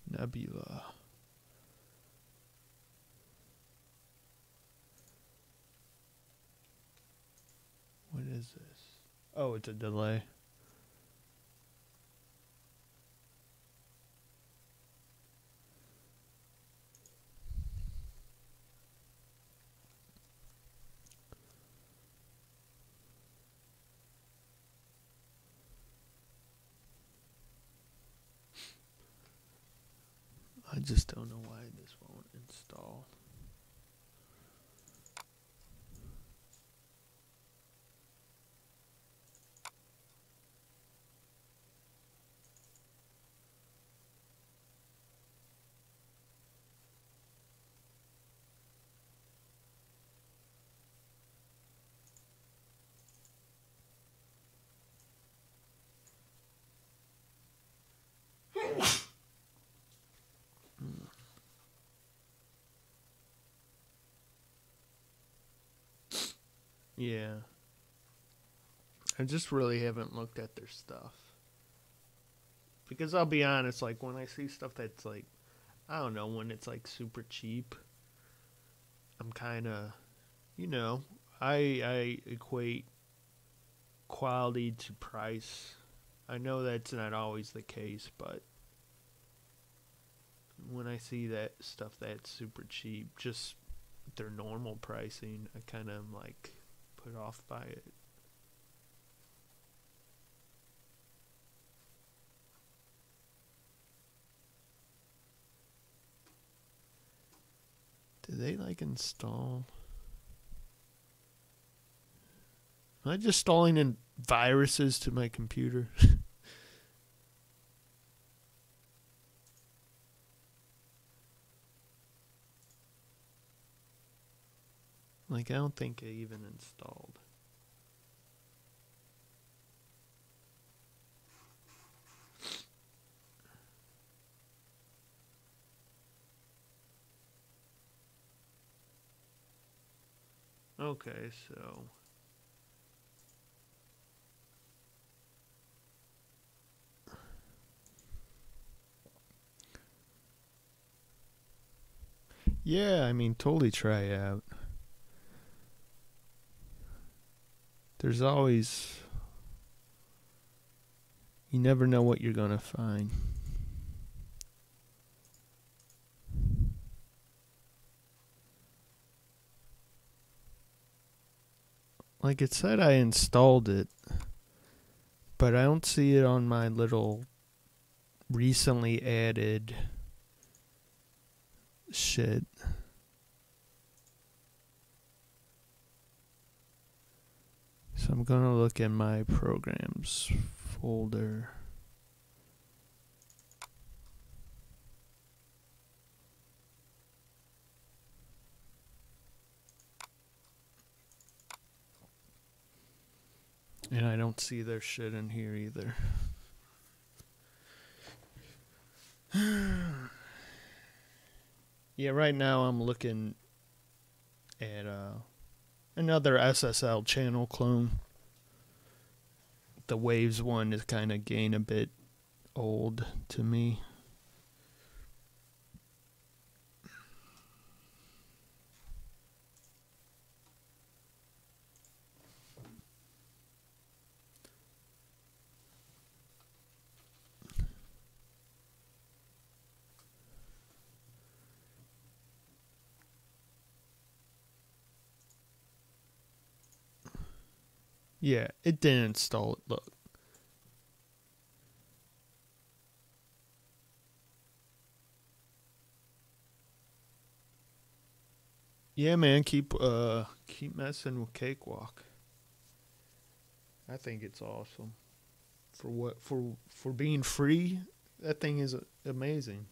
Nebula. What is this? Oh, it's a delay. I just don't know why this won't install. Yeah. I just really haven't looked at their stuff. Because I'll be honest, like when I see stuff that's like, I don't know, when it's like super cheap, I'm kind of, I equate quality to price. I know that's not always the case, but when I see that stuff that's super cheap, just their normal pricing, I kind of am like put off by it. Do they like install? Am I just installing in viruses to my computer? Like, I don't think I even installed. Okay, so yeah, I mean, totally try it out. There's always, you never know what you're gonna find. Like it said I installed it, but I don't see it on my little recently added shit. So I'm gonna look at my programs folder. And I don't see their shit in here either. Yeah, right now I'm looking at another SSL channel clone. The Waves one is kind of getting a bit old to me. Yeah, it didn't install it. Look. Yeah, man, keep messing with Cakewalk. I think it's awesome. For being free, that thing is amazing.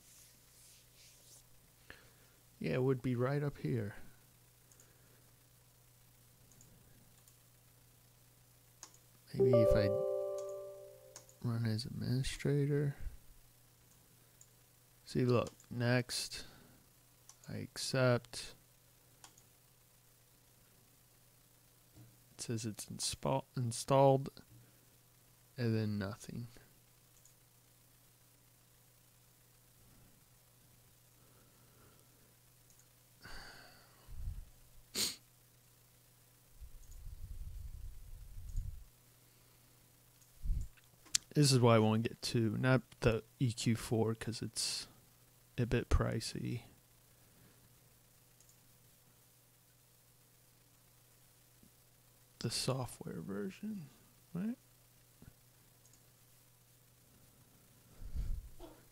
Yeah, it would be right up here. Maybe if I run as administrator. See, look, next. I accept. It says it's installed, and then nothing. This is why I want to get two, not the EQ4 because it's a bit pricey. The software version, right?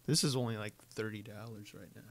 This is only like $30 right now.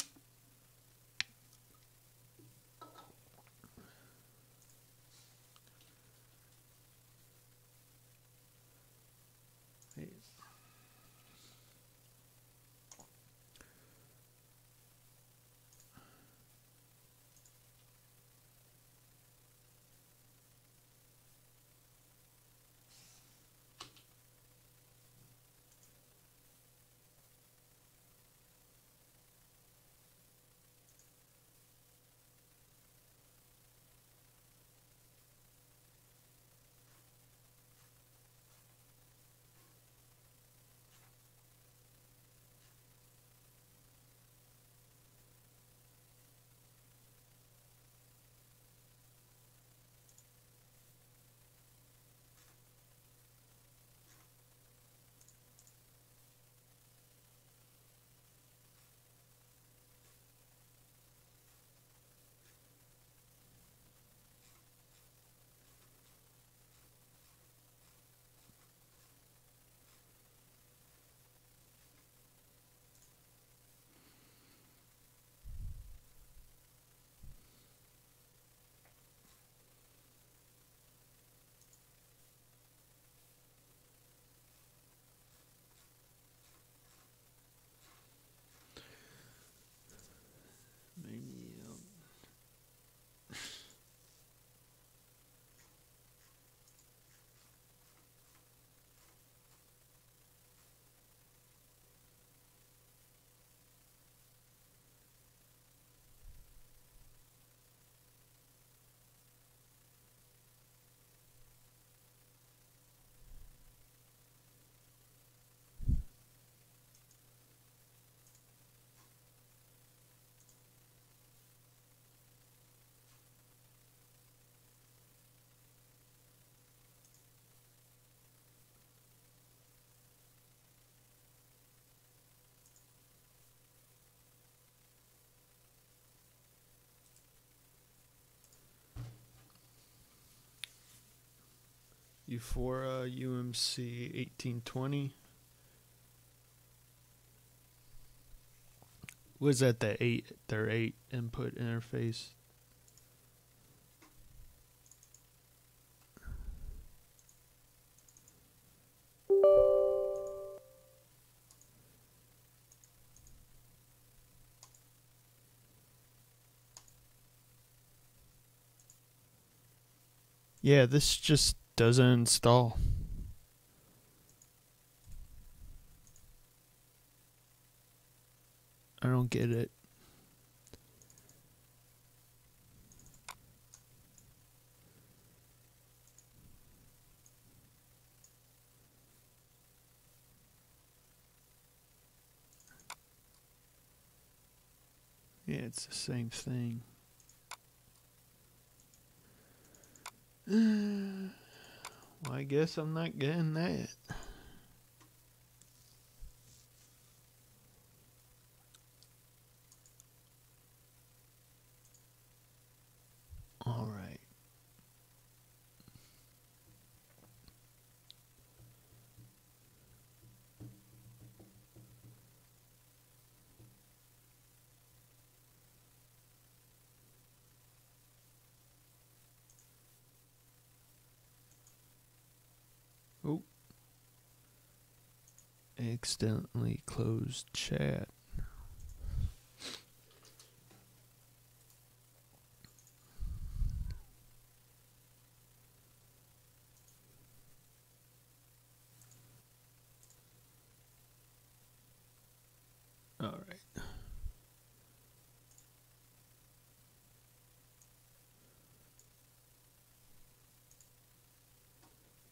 Euphora UMC 1820. Was that their 8 input interface? Yeah, this just doesn't install. I don't get it. Yeah, it's the same thing. Well, I guess I'm not getting that. All right. Oh. Accidentally closed chat. All right.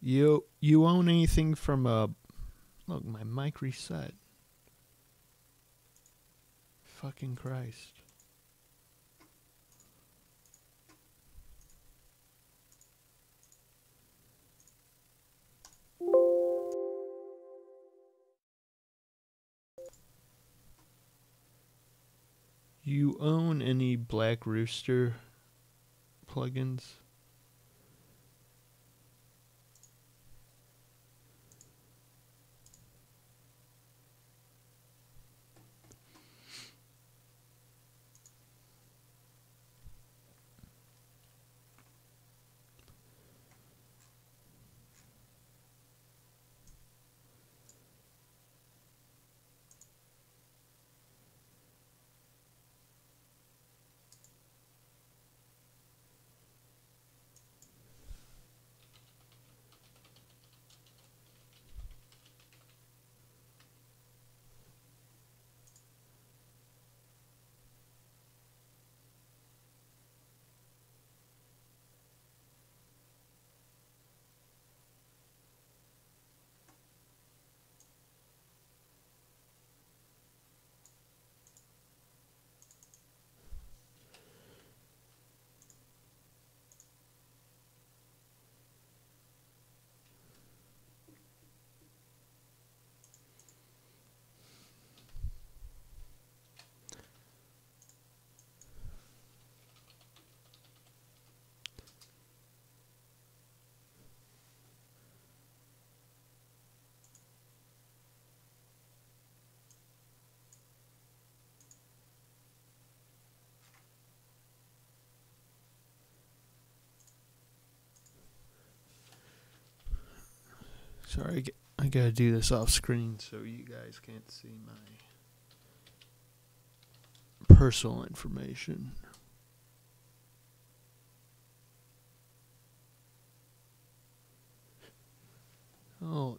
You own anything from look, my mic reset. Fucking Christ. You own any Black Rooster plugins? Sorry, I gotta do this off screen so you guys can't see my personal information. Oh,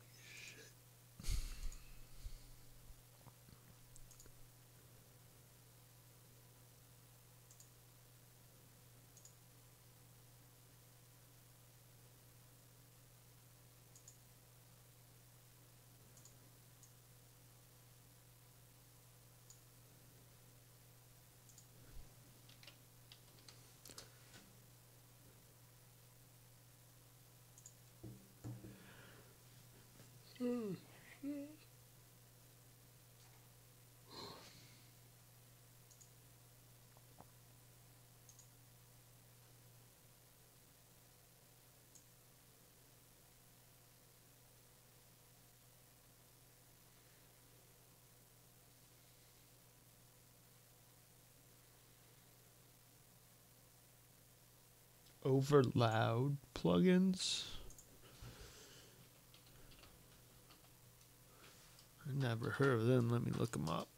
over loud plugins. I never heard of them. Let me look them up.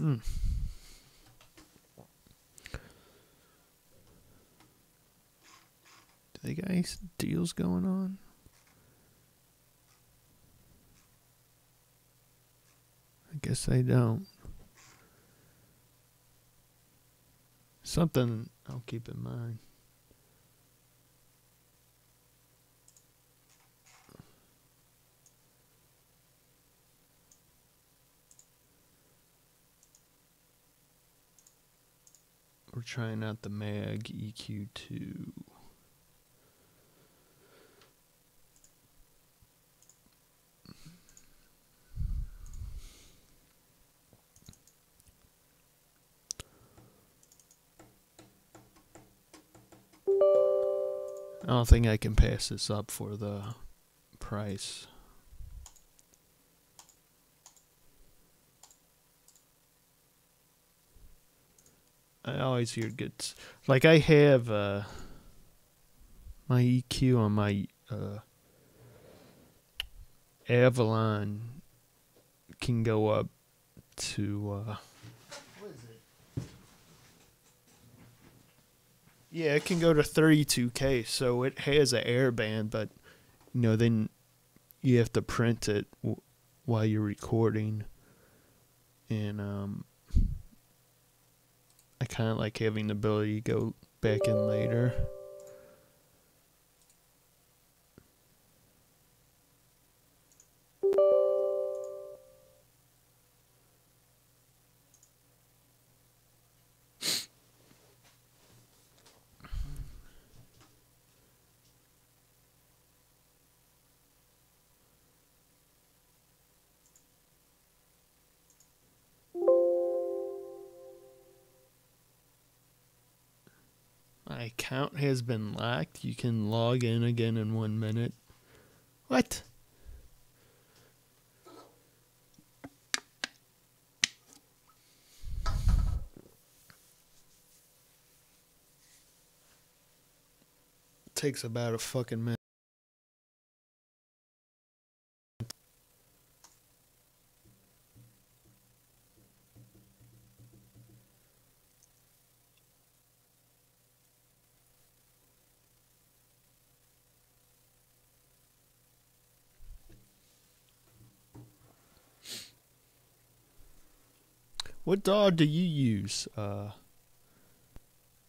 Do they got any deals going on? I guess they don't. Something I'll keep in mind. We're trying out the Mag EQ2. I don't think I can pass this up for the price. I always hear good. Like I have my EQ on my Avalon can go up to what is it? Yeah, it can go to 32K, so it has an airband, but you know, then you have to print it while you're recording, and I kind of like having the ability to go back in later. My account has been locked. You can log in again in 1 minute. What? Takes about a fucking minute. What DAW do you use? I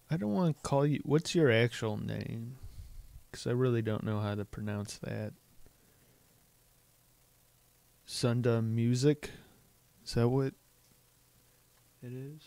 don't want to call you. What's your actual name? Because I really don't know how to pronounce that. Sunda Music? Is that what it is?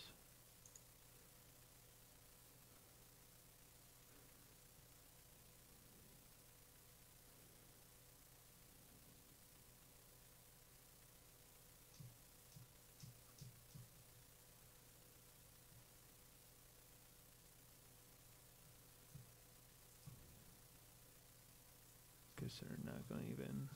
guess they're not going to even.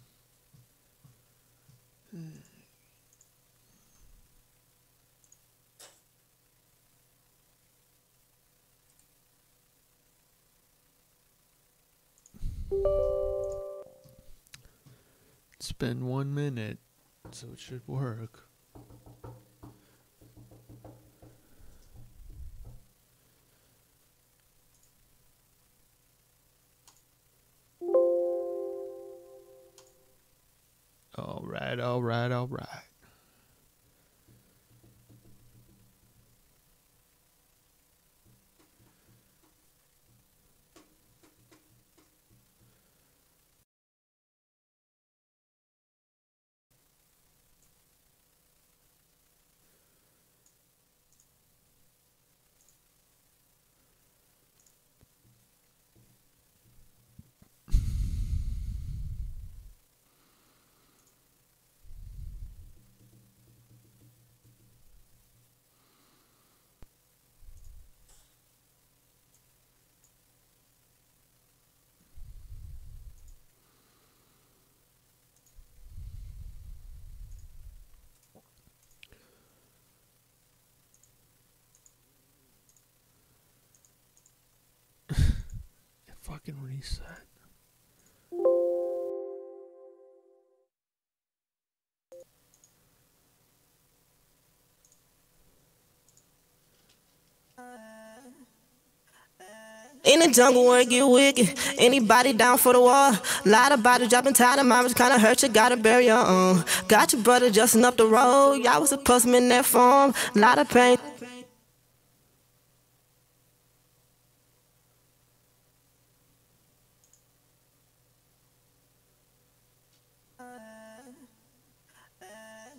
It's been 1 minute, so it should work. Alright, alright, alright. Fucking reset. In the jungle where it get wicked, anybody down for the war? Lot of bodies dropping, tired of mamas, kinda hurt you, gotta bury your own. Got your brother justin' up the road, y'all was supposed to be in that form. Lot of pain.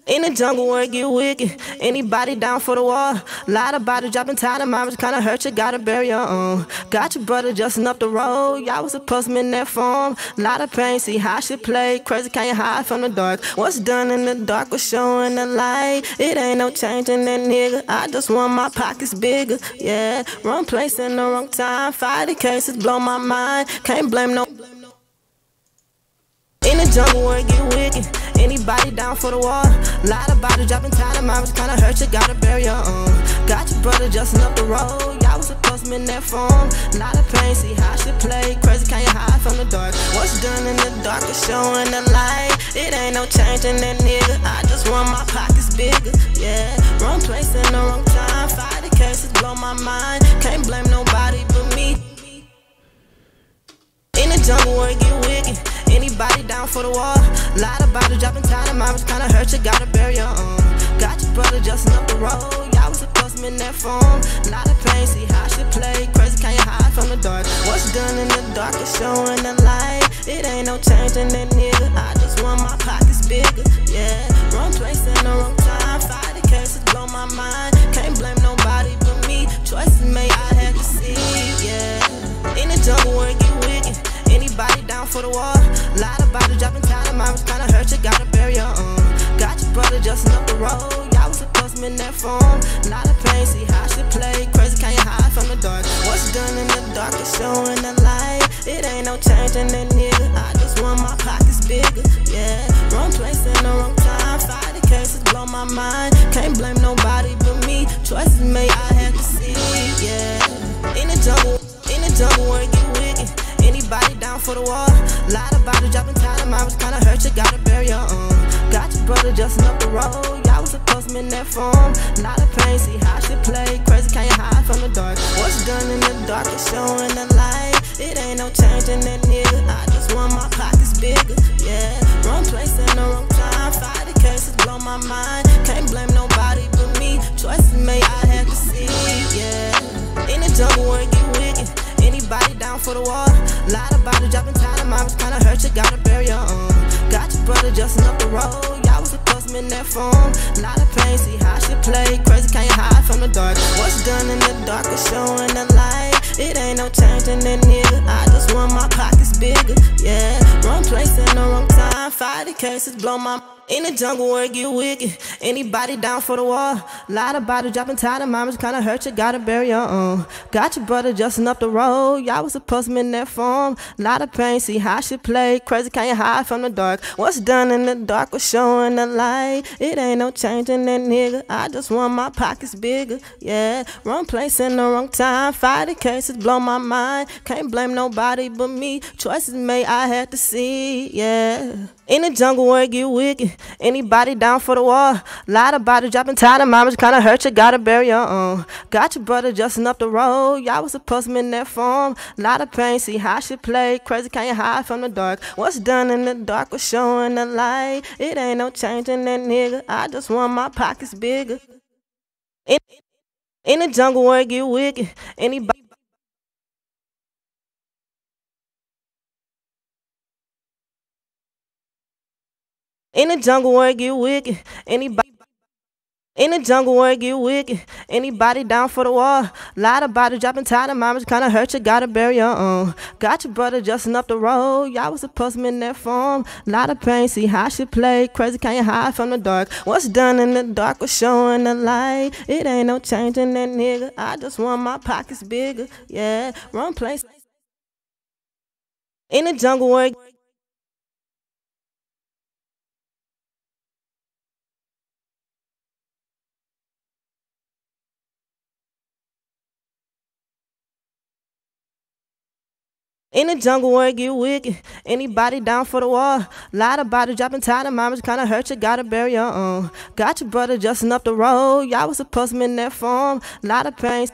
In the jungle where it get wicked, anybody down for the war? Lot of bodies dropping, tired of mamas, kinda hurt you, gotta bury your own. Got your brother justin' up the road, y'all was supposed to be in that form. Lot of pain, see how she play, crazy can you hide from the dark? What's done in the dark was showing the light. It ain't no changing that nigga, I just want my pockets bigger, yeah. Wrong place in the wrong time, 50 cases blow my mind, can't blame no. In the jungle where it get wicked, anybody down for the war? Lot of bodies dropping, tired of mamas, kinda hurt you, gotta bury your own. Got your brother justin' up the road, y'all was supposed to be in that form. Lot of pain, see how she play, crazy can you hide from the dark? What's done in the dark is showing the light. It ain't no changing that nigga, I just want my pockets bigger, yeah. Wrong place in the wrong time, 50 cases blow my mind, can't blame nobody but me. In the jungle where it get wicked, anybody down for the war? Lot of bodies dropping, tired of mamas, kinda hurt you, gotta bury your own. Got your brother justin' up the road, y'all was supposed to be in that form. Lot of pain, see how she play, crazy can you hide from the dark? What's done in the dark is showing the light. It ain't no changing that nigga, I just want my pockets bigger, yeah. Wrong place in the wrong time, 50 cases blow my mind, can't blame nobody but me. Choices made, I had to see, yeah. In the jungle where it get wicked, anybody down for the war? Lot of bodies dropping, tired of mamas, kinda hurt you, gotta bury your own. Got your brother justin' up the road, y'all was supposed to be in that form. Lot of pain, see how she play, crazy can you hide from the dark? What's done in the dark is showing the light. It ain't no changing that nigga, I just want my pockets bigger, yeah. Wrong place in the wrong time, 50 cases blow my mind, can't blame nobody but me. Choices made, I had to see, yeah. In the jungle where it get wicked, anybody down for the war? Lot of bodies dropping, tired of mamas, kinda hurt you, gotta bury your own. Got your brother justin' up the road, y'all was supposed to be in that form. Lot of pain, see how she play, crazy can you hide from the dark? What's done in the dark is showing the light. It ain't no changing that nigga, I just want my pockets bigger, yeah. Wrong place in the wrong time, 50 cases blow my mind, can't blame nobody but me. Choices made, I had to see, yeah. In the jungle where it get wicked, anybody down for the war? Lot of bodies dropping, tired of mamas, kinda hurt you, gotta bury your own. Got your brother justin' up the road, y'all was supposed to be in that form. Lot of pain, see how she play, crazy can you hide from the dark? What's done in the dark is showing the light. It ain't no changing that nigga, I just want my pockets bigger, yeah. Wrong place in the wrong time, Fight the cases, blow my. In the jungle where it get wicked. Anybody down for the war? Lot of bodies dropping, tired of mamas kinda hurt you, gotta bury your own. Got your brother justin' up the road. Y'all was supposed to be in that form. Lot of pain, see how she play. Crazy, can you hide from the dark? What's done in the dark was showing the light. It ain't no changing that nigga. I just want my pockets bigger. Yeah, wrong place in the wrong time. Fight the cases, blow my mind. Can't blame nobody but me. Choices made, I had to see. Yeah. In the jungle where it get wicked. Anybody down for the war? Lot of bodies dropping, tired of mamas kinda hurt you, gotta bury your own. Got your brother justin' up the road. Y'all was supposed to be in that form. Lot of pain, see how she play. Crazy, can you hide from the dark? What's done in the dark was showing the light. It ain't no changing that nigga. I just want my pockets bigger. In the jungle where it get wicked. Anybody. In the jungle where it get wicked. Anybody. In the jungle where it get wicked. Anybody down for the war? Lot of bodies dropping, tired of mamas kinda hurt you, gotta bury your own. Got your brother justin' up the road. Y'all was supposed to be in that form. Lot of pain, see how she play. Crazy, can you hide from the dark? What's done in the dark was showing the light. It ain't no changing that nigga. I just want my pockets bigger. Yeah, wrong place. In the jungle where it. In the jungle where it get wicked. Anybody down for the war? Lot of bodies dropping, tired of mamas kinda hurt you, gotta bury your own. Got your brother justin' up the road. Y'all was supposed to be in that form. Lot of pain.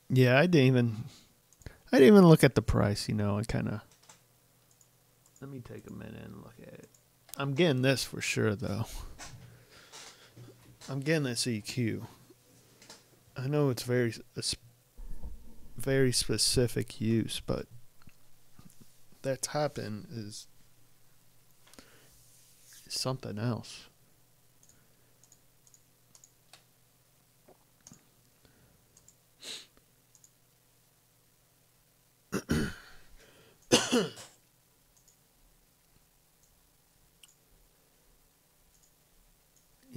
Yeah, I didn't even look at the price, I kinda. Let me take a minute and look at it. I'm getting this for sure though. I'm getting this EQ. I know it's very specific use, but that top end is something else.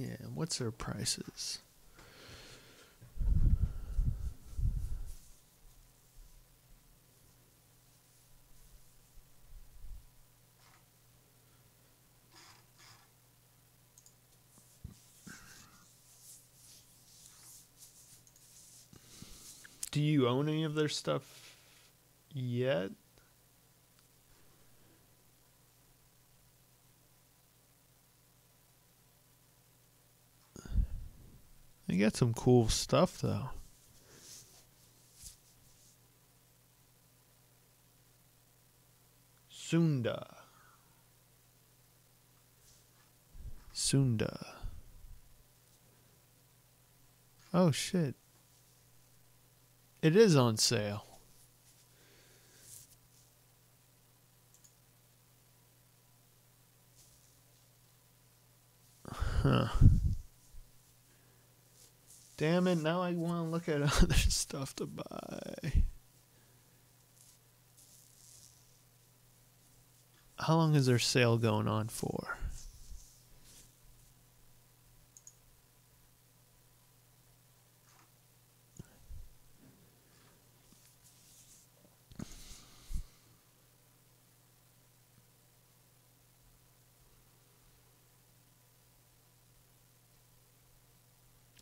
Yeah, what's their prices? Do you own any of their stuff yet? They got some cool stuff though. Sunda. Oh shit. It is on sale. Huh. Damn it, now I want to look at other stuff to buy. How long is their sale going on for?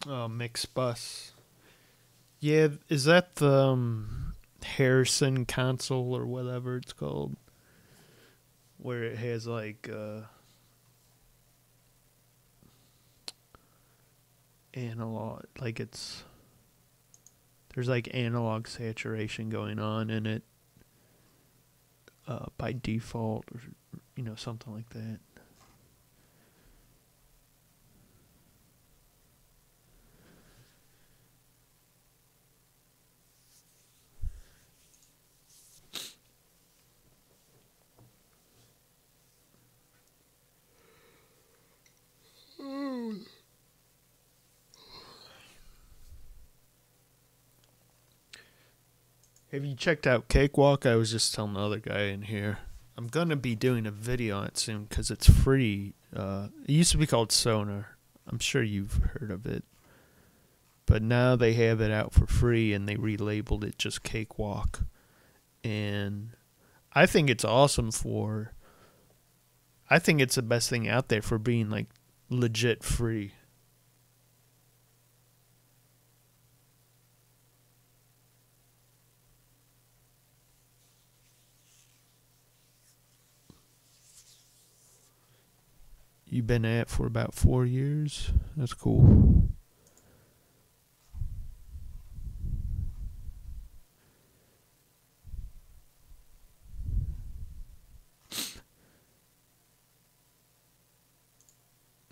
Oh, mixed bus. Yeah, is that the Harrison console or whatever it's called? Where it has like analog, like there's like analog saturation going on in it by default, or something like that. Have you checked out Cakewalk? I was just telling the other guy in here. I'm going to be doing a video on it soon because it's free. It used to be called Sonar. I'm sure you've heard of it. But now they have it out for free and they relabeled it just Cakewalk. And I think it's awesome for... I think it's the best thing out there for being like legit free. You've been at it for about 4 years. That's cool.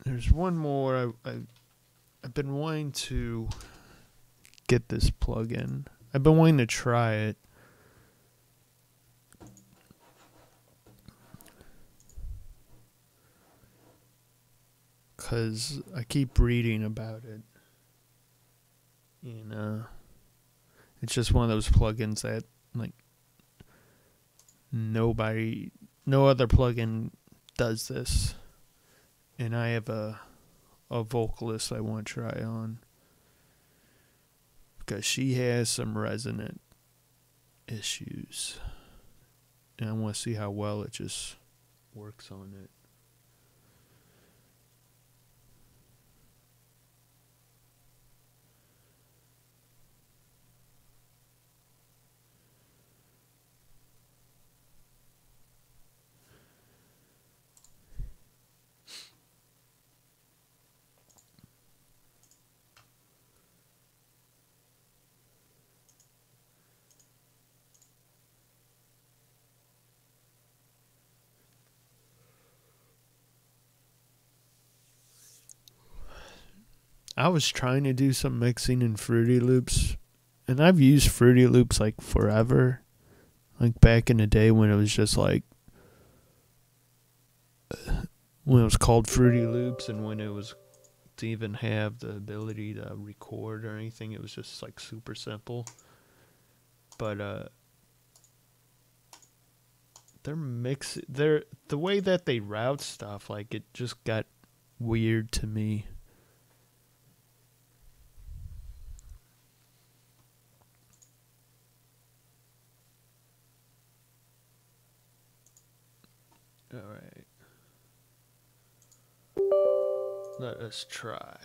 There's one more. I've been wanting to get this plugin. I've been wanting to try it. Because I keep reading about it. And it's just one of those plugins that, like, no other plugin does this. And I have a vocalist I want to try on. Because she has some resonant issues. And I want to see how well it just works on it. I was trying to do some mixing in Fruity Loops, and I've used Fruity Loops like forever, like back in the day when it was just like, when it was called Fruity Loops, and when it was to even have the ability to record or anything, it was just like super simple. But the way that they route stuff, like, it just got weird to me. All right. Let us try.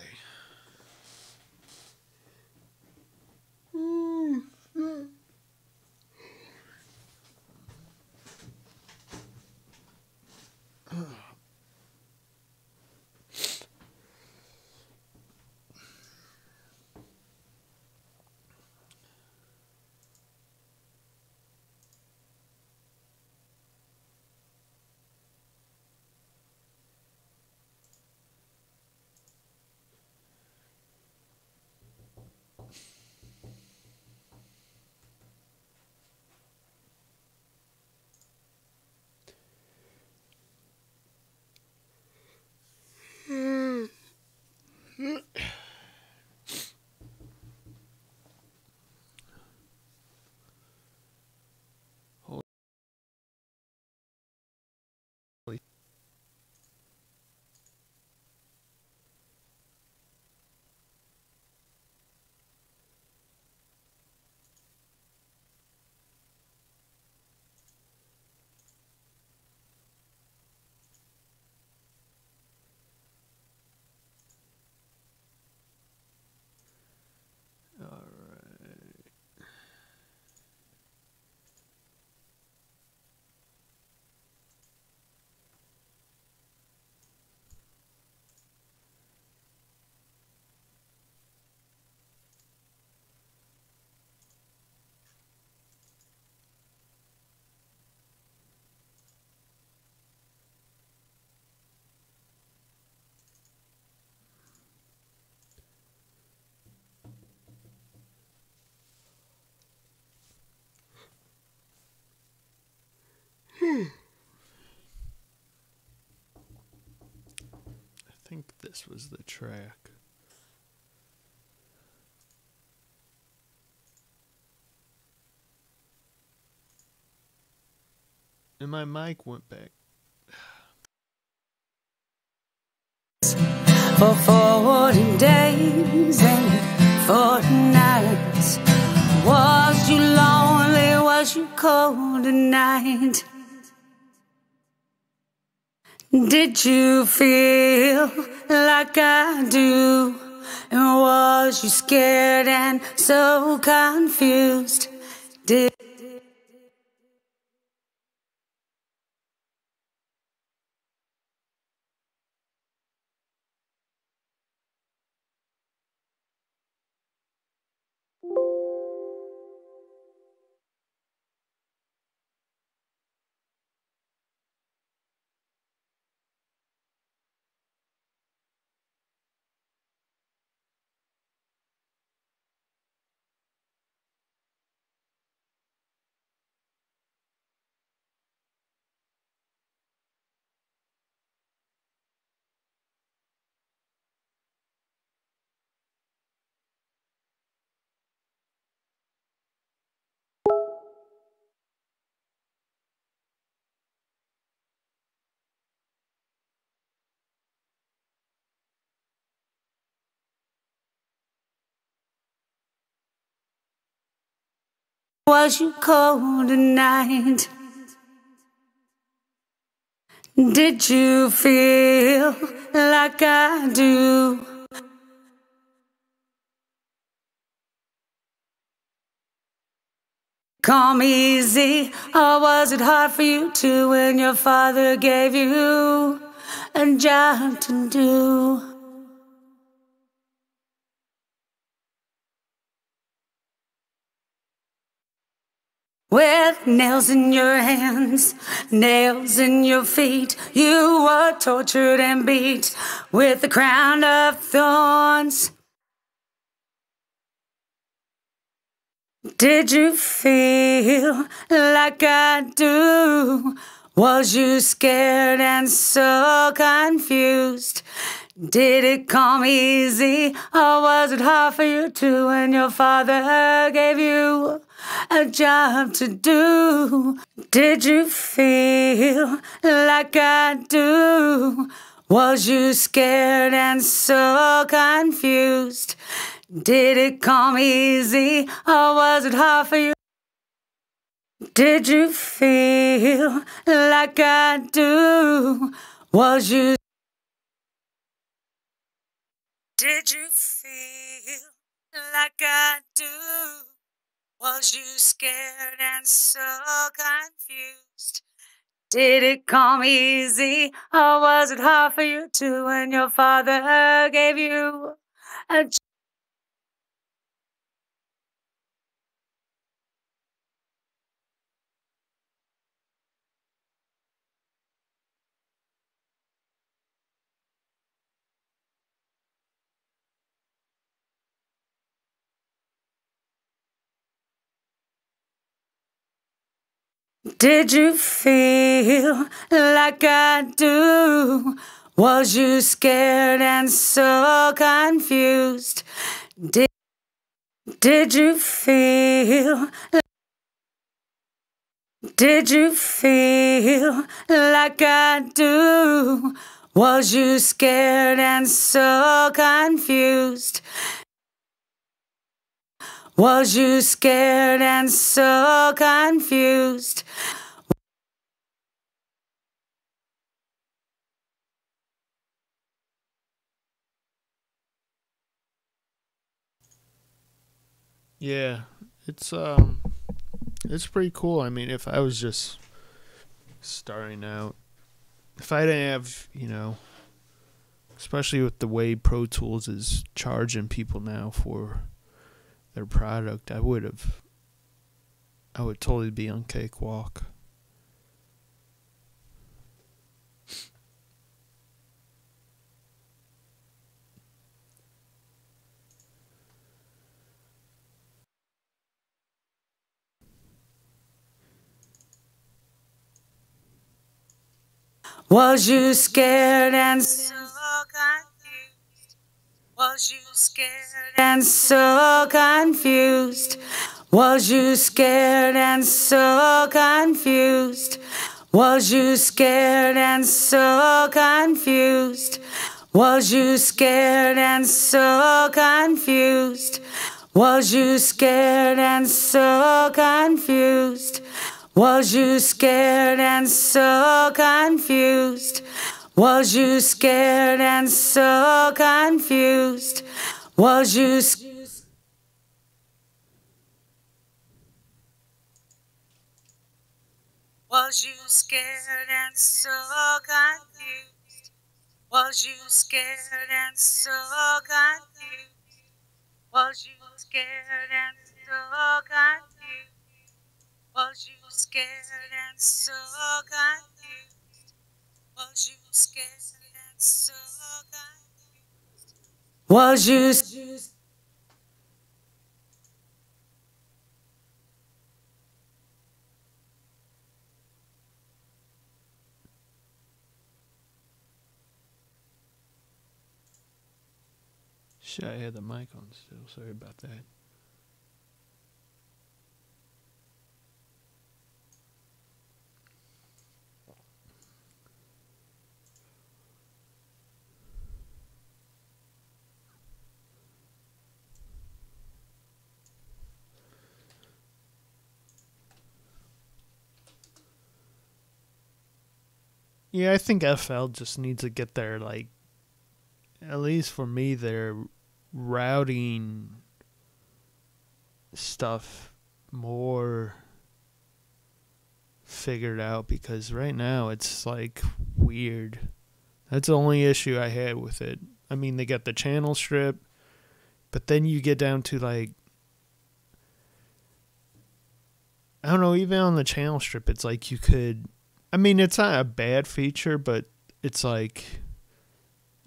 I think this was the track. And my mic went back. For 40 days and 40 nights. Was you lonely? Was you cold at night? Did you feel like I do? And was you scared and so confused? Did was you cold at night? Did you feel like I do? Come easy, or was it hard for you too when your father gave you a job to do? With nails in your hands, nails in your feet, you were tortured and beat with a crown of thorns. Did you feel like I do? Was you scared and so confused? Did it come easy, or was it hard for you too when your father gave you a job to do? Did you feel like I do? Was you scared and so confused? Did it come easy, or was it hard for you? Did you feel like I do? Was you? Did you feel like I do? Was you scared and so confused? Did it come easy, or was it hard for you too when your father gave you a job? Did you feel like I do? Was you scared and so confused? Did you feel? Did you feel like I do? Was you scared and so confused? Was you scared and so confused? Yeah, it's pretty cool. I mean, if I was just starting out, if I didn't have, especially with the way Pro Tools is charging people now for their product, I would totally be on Cakewalk. Was you scared and so confused? Was you scared and so confused? Was you scared and so confused? Was you scared and so confused? Was you scared and so confused? Was you scared and so confused? Was you scared and so confused? Was you scared and so confused? Was you Was you scared and so confused? Was you scared and so confused? Was you scared and so confused? Was you scared and so confused? Was you scared and so confused? Was you Shit, I had the mic on still. Sorry about that. Yeah, I think FL just needs to get their, like, at least for me, their routing stuff more figured out, because right now it's, like, weird. That's the only issue I had with it. I mean, they got the channel strip, but then you get down to, like, I don't know, even on the channel strip, it's like you could, I mean, it's not a bad feature, but it's like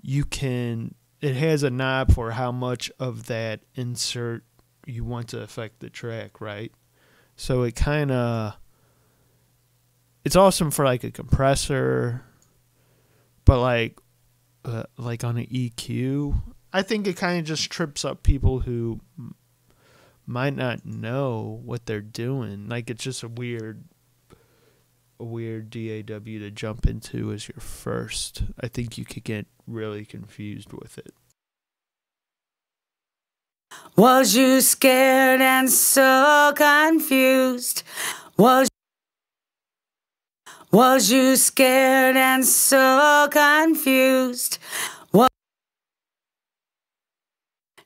you can, it has a knob for how much of that insert you want to affect the track, right? So it kind of, it's awesome for like a compressor, but like on an EQ, I think it kind of just trips up people who might not know what they're doing. Like, it's just a weird DAW to jump into as your first. I think you could get really confused with it. Was you scared and so confused? Was you scared and so confused?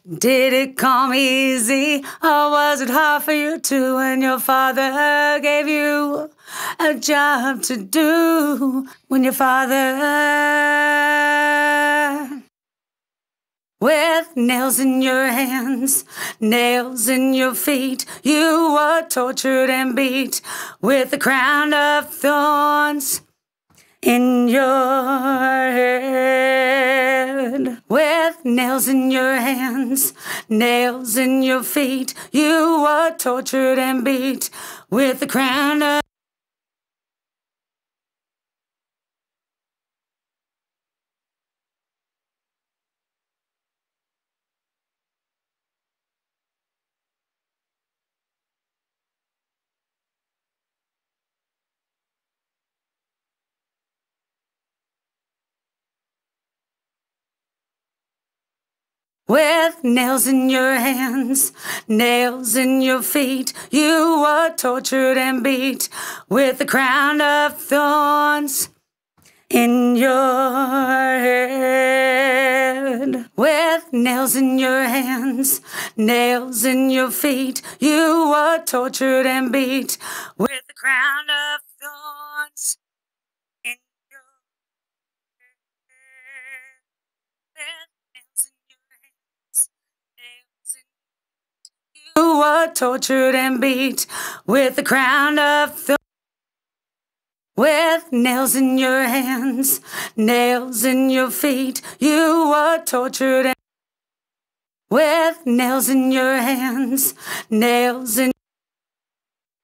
Did it come easy, or was it hard for you too when your father gave you a job to do? When your father, with nails in your hands, nails in your feet, you were tortured and beat with a crown of thorns in your head. With nails in your hands, nails in your feet, you were tortured and beat with a crown of with nails in your hands, nails in your feet, you were tortured and beat with a crown of thorns in your head. With nails in your hands, nails in your feet, you were tortured and beat with a crown of thorns in your head. With nails in your hands, nails in you were tortured and beat with a crown of thorns. With nails in your hands, nails in your feet, you were tortured and with nails in your hands, nails in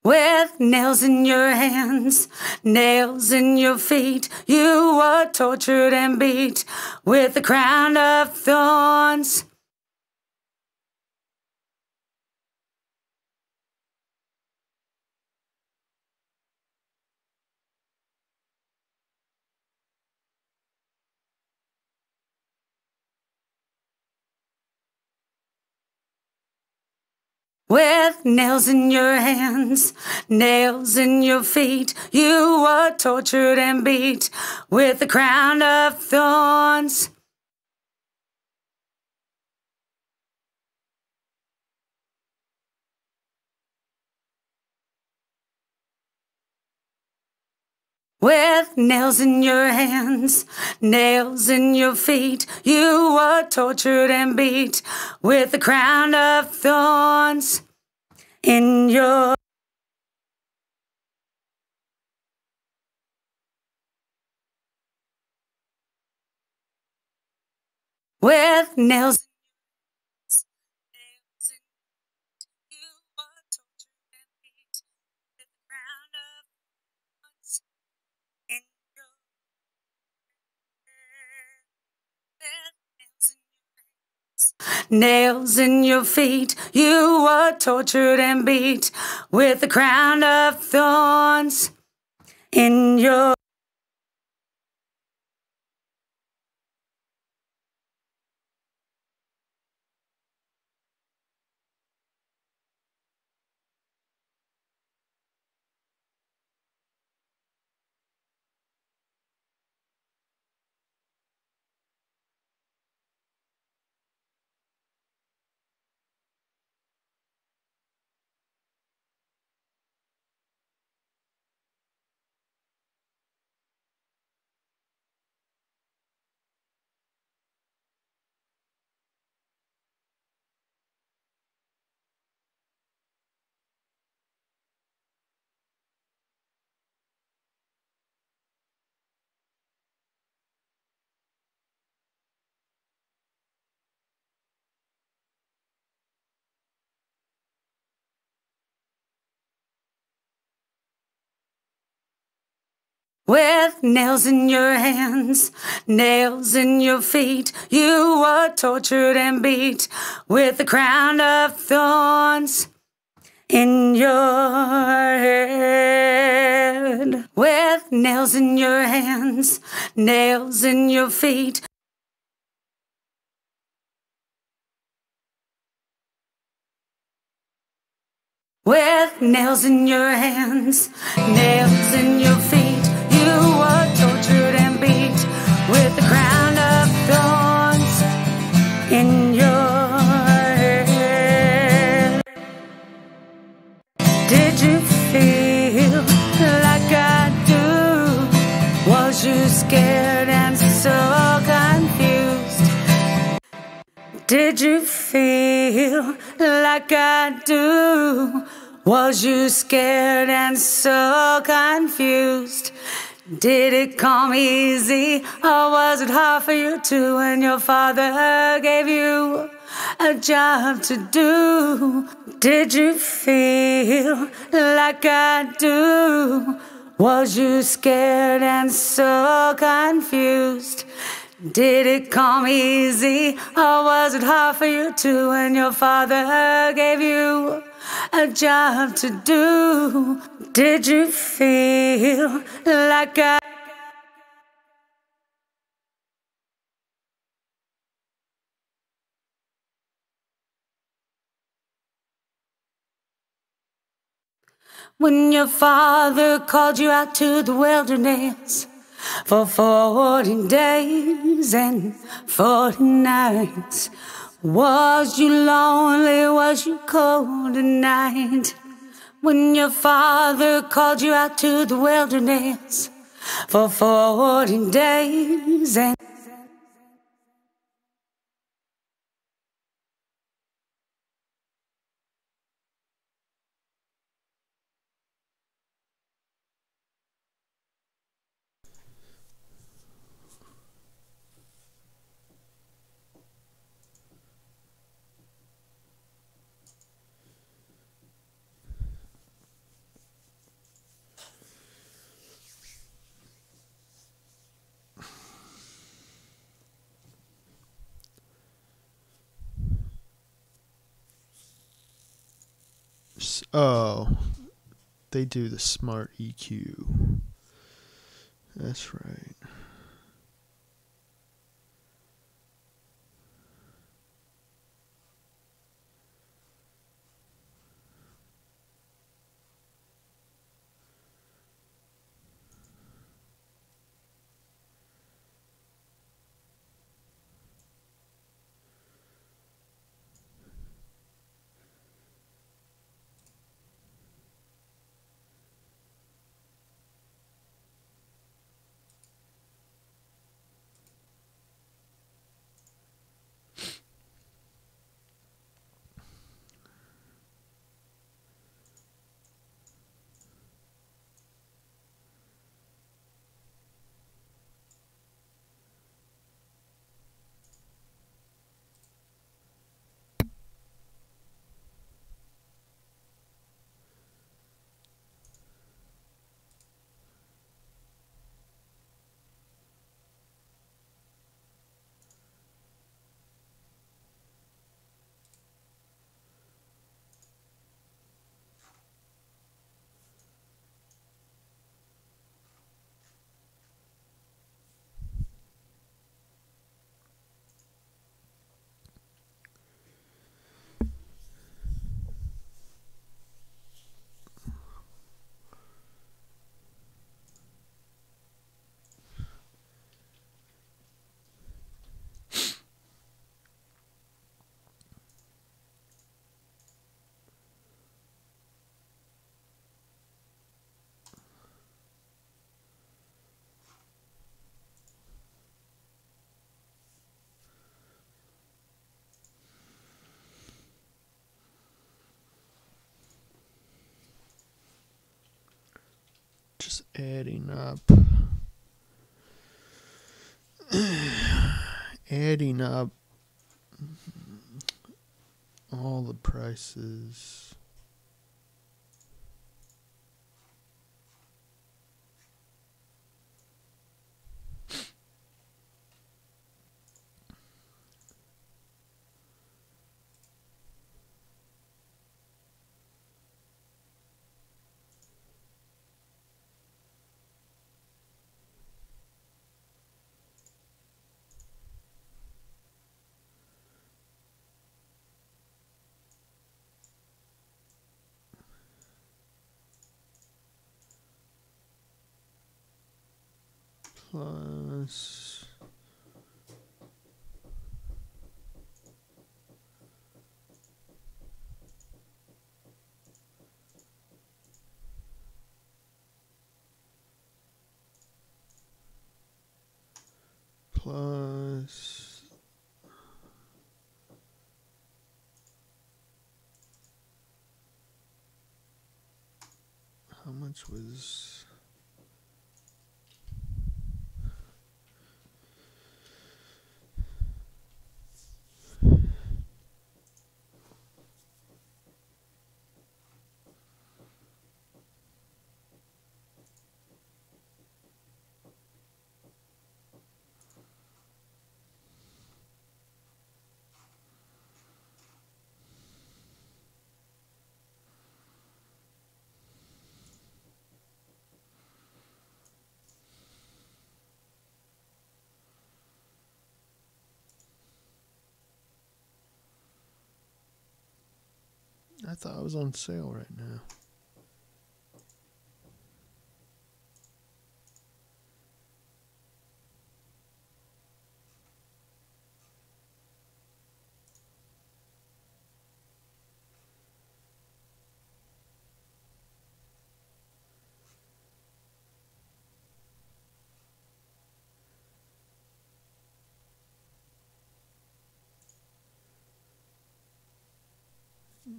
with nails in your hands, nails in your feet, you were tortured and beat with a crown of thorns. With nails in your hands, nails in your feet, you were tortured and beat with a crown of thorns. With nails in your hands, nails in your feet, you were tortured and beat with a crown of thorns in your. With nails. Nails in your feet, you were tortured and beat with a crown of thorns in your. With nails in your hands, nails in your feet, you were tortured and beat with a crown of thorns in your head. With nails in your hands, nails in your feet. With nails in your hands, nails in your feet, you were tortured and beat with the crown of thorns in your head. Did you feel like I do? Was you scared and so confused? Did you feel like I do? Was you scared and so confused? Did it come easy or was it hard for you too when your father gave you a job to do? Did you feel like I do? Was you scared and so confused? Did it come easy or was it hard for you too when your father gave you a job to do? Did you feel like I... When your father called you out to the wilderness for 40 days and 40 nights, was you lonely, was you cold at night? When your father called you out to the wilderness for 40 days and Oh, they do the smart EQ. That's right. adding up. Adding up all the prices. Plus plus how much was I thought it was on sale right now.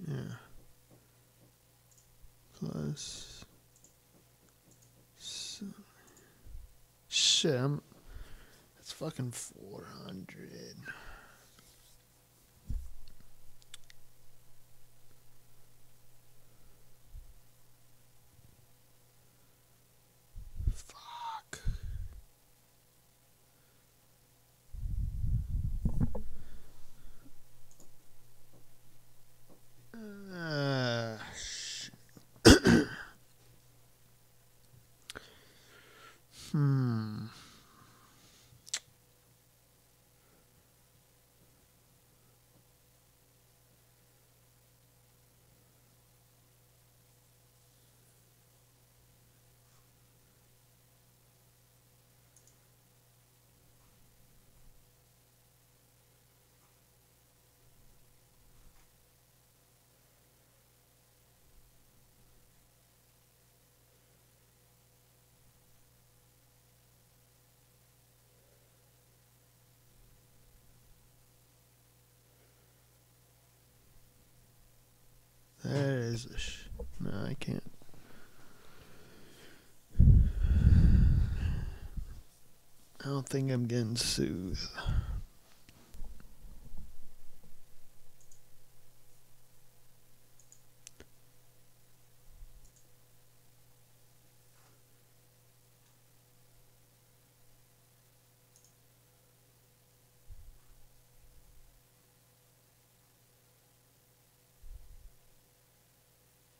Yeah. Plus. Shit, that's fucking 400. Fuck. Shit. That is no, I can't. I don't think I'm getting sued.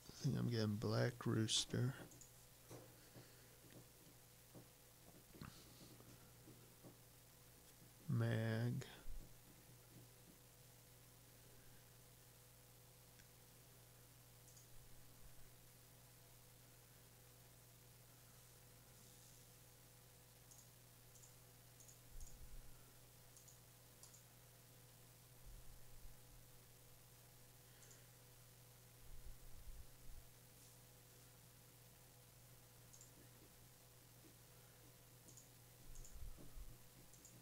I think I'm getting Black Rooster. Mag.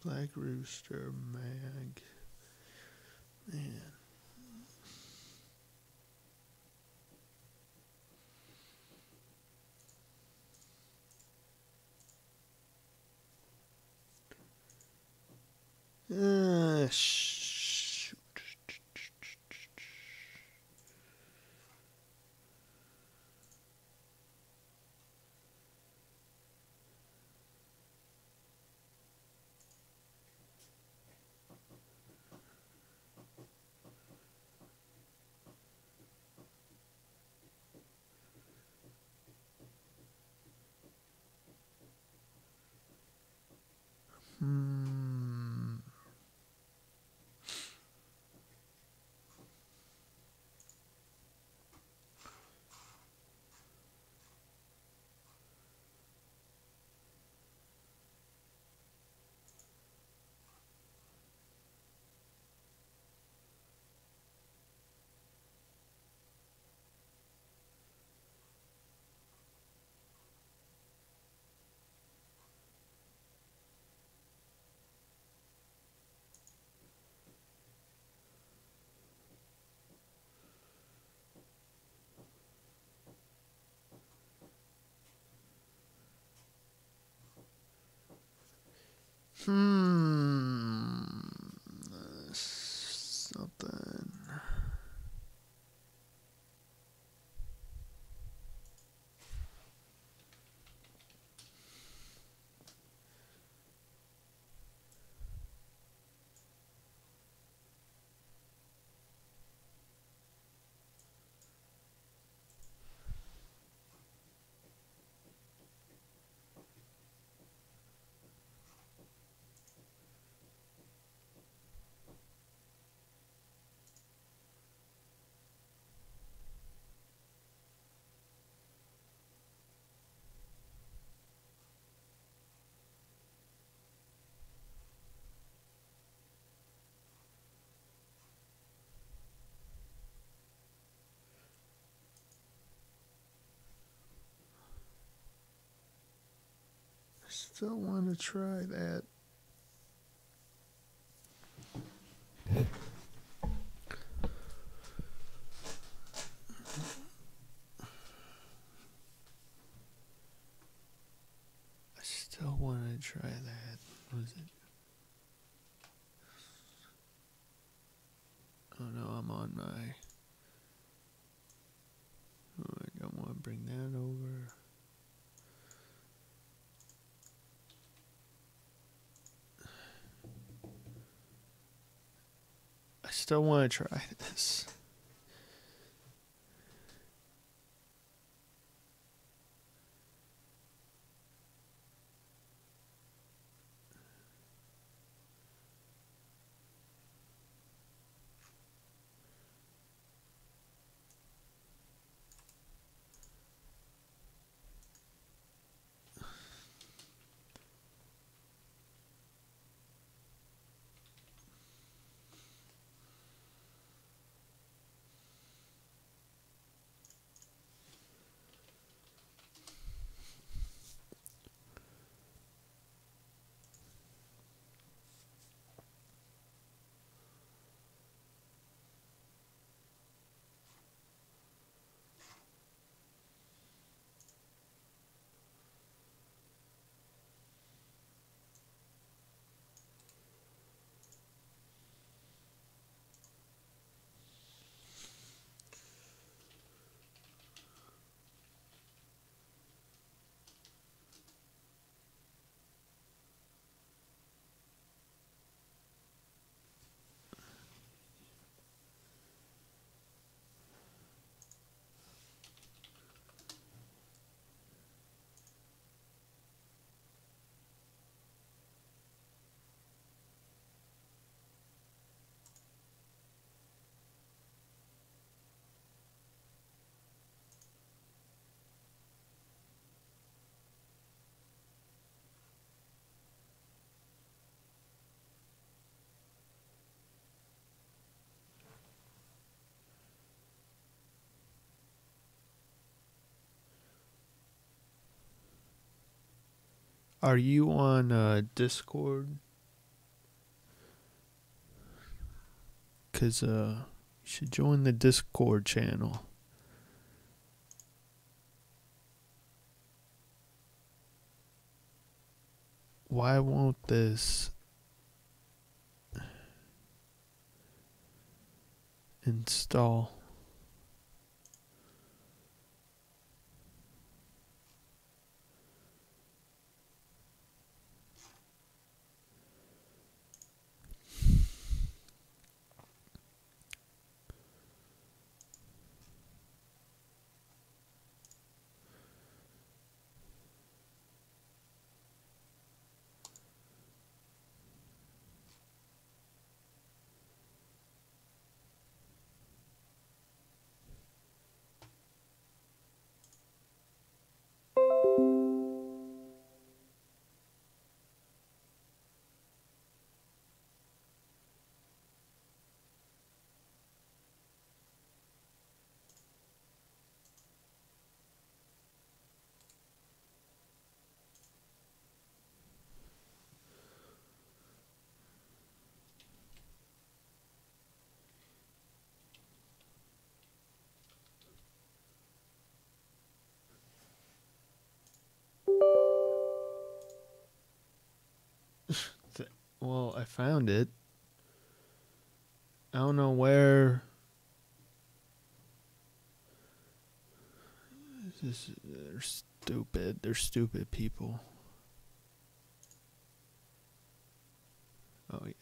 Black Rooster, Mag. Man. Shoot. Something. Still want to try that. I still want to try that. What is it? Oh no, I'm on my. Oh, I don't want to bring that over. I still want to try this. Are you on Discord? Because you should join the Discord channel. Why won't this? install. Well, I found it. I don't know where. They're stupid. They're stupid people. Oh, yes.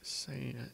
Sand.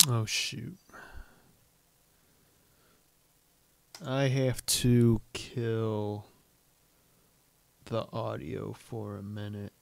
Oh, shoot. I have to kill the audio for a minute.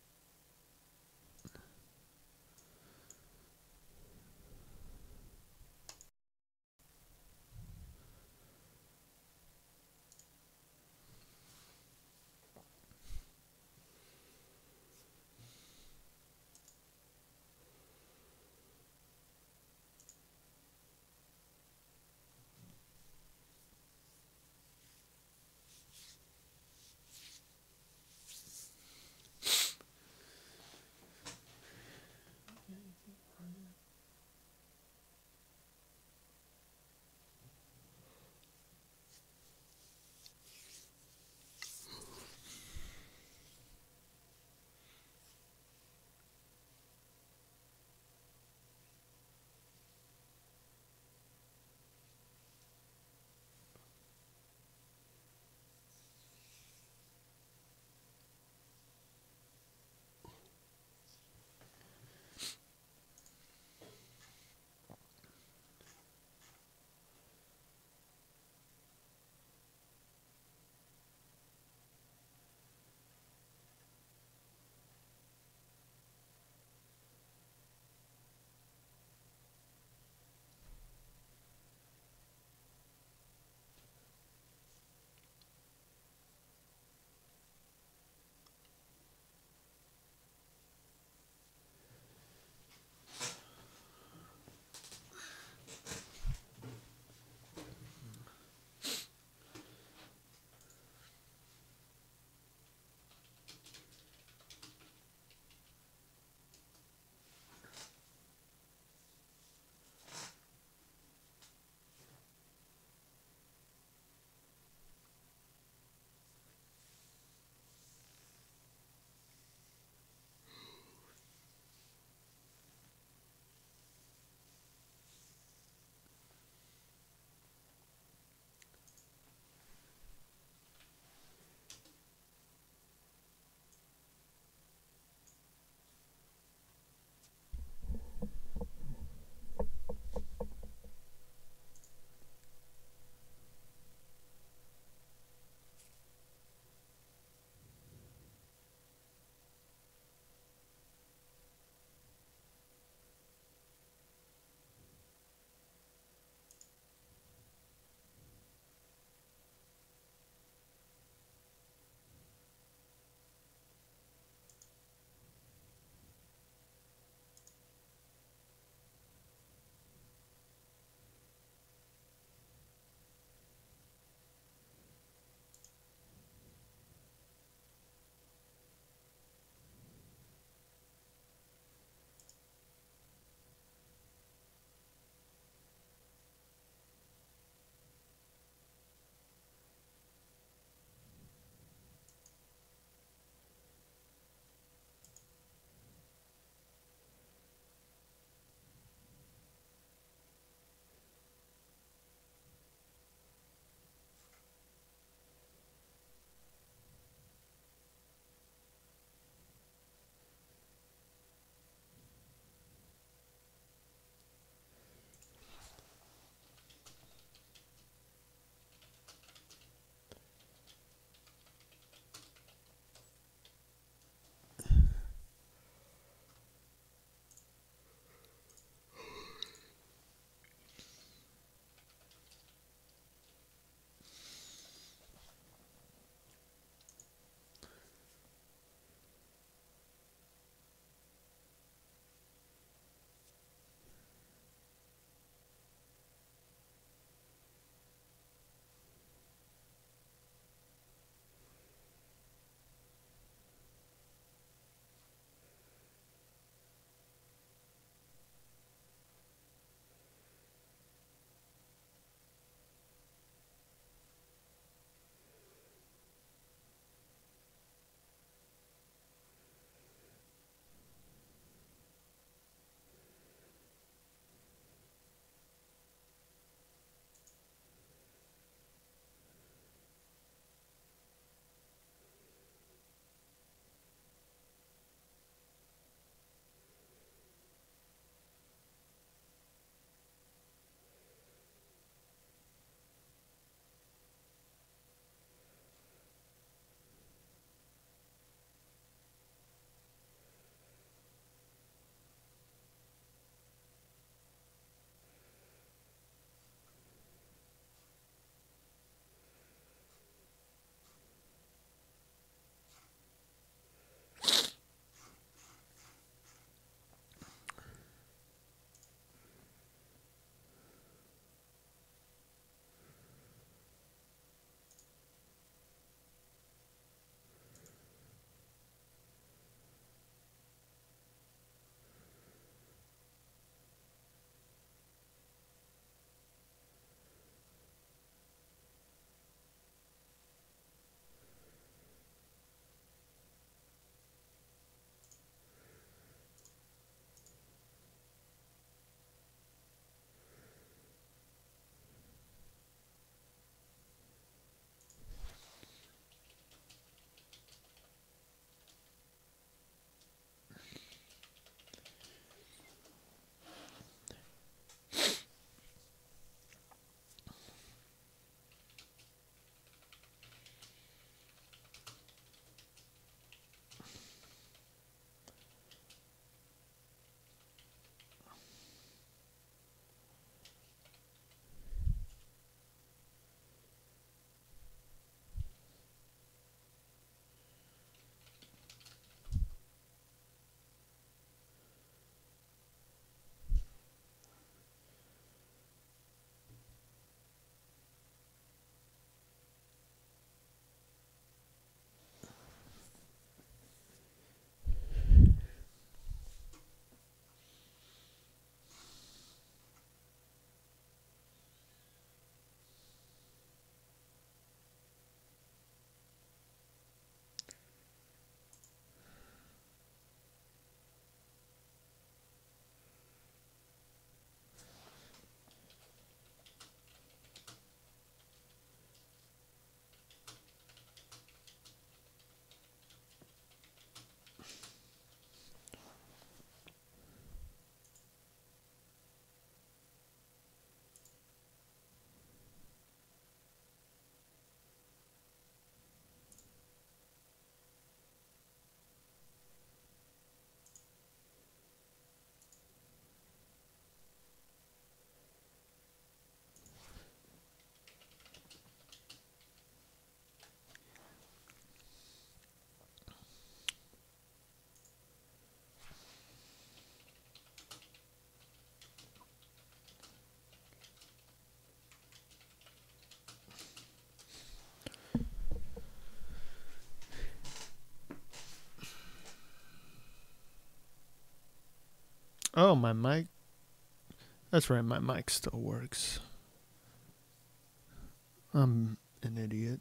Oh, my mic. That's right, my mic still works. I'm an idiot.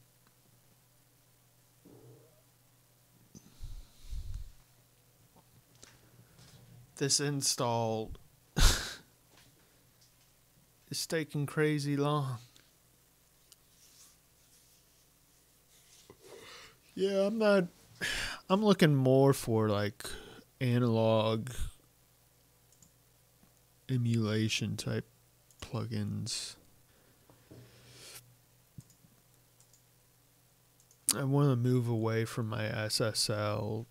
This install is taking crazy long. Yeah, I'm looking more for like analog emulation type plugins. I want to move away from my SSL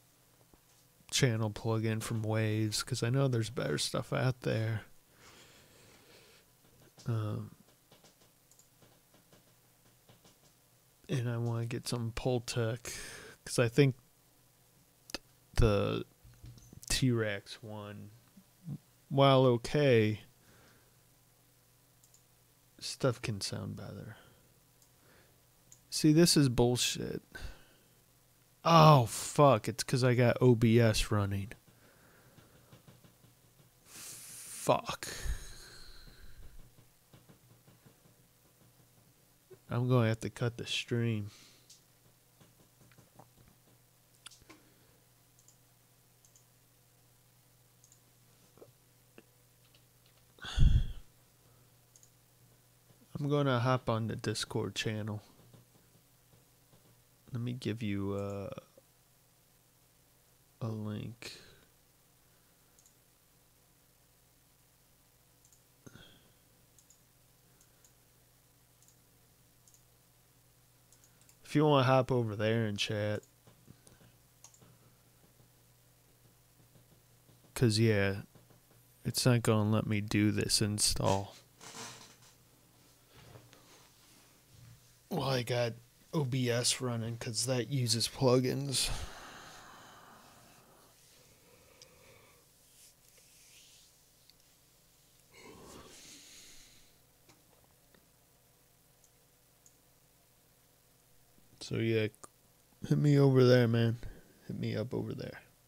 channel plugin from Waves because I know there's better stuff out there. And I want to get some Pultec because I think the T-Rex one, while okay, stuff can sound better. See, this is bullshit. Oh, fuck. It's because I got OBS running. Fuck. I'm going to have to cut the stream. I'm going to hop on the Discord channel. Let me give you a link. If you want to hop over there and chat. Because, yeah, it's not going to let me do this install. Well, I got OBS running because that uses plugins. So yeah, hit me over there, man. Hit me up over there.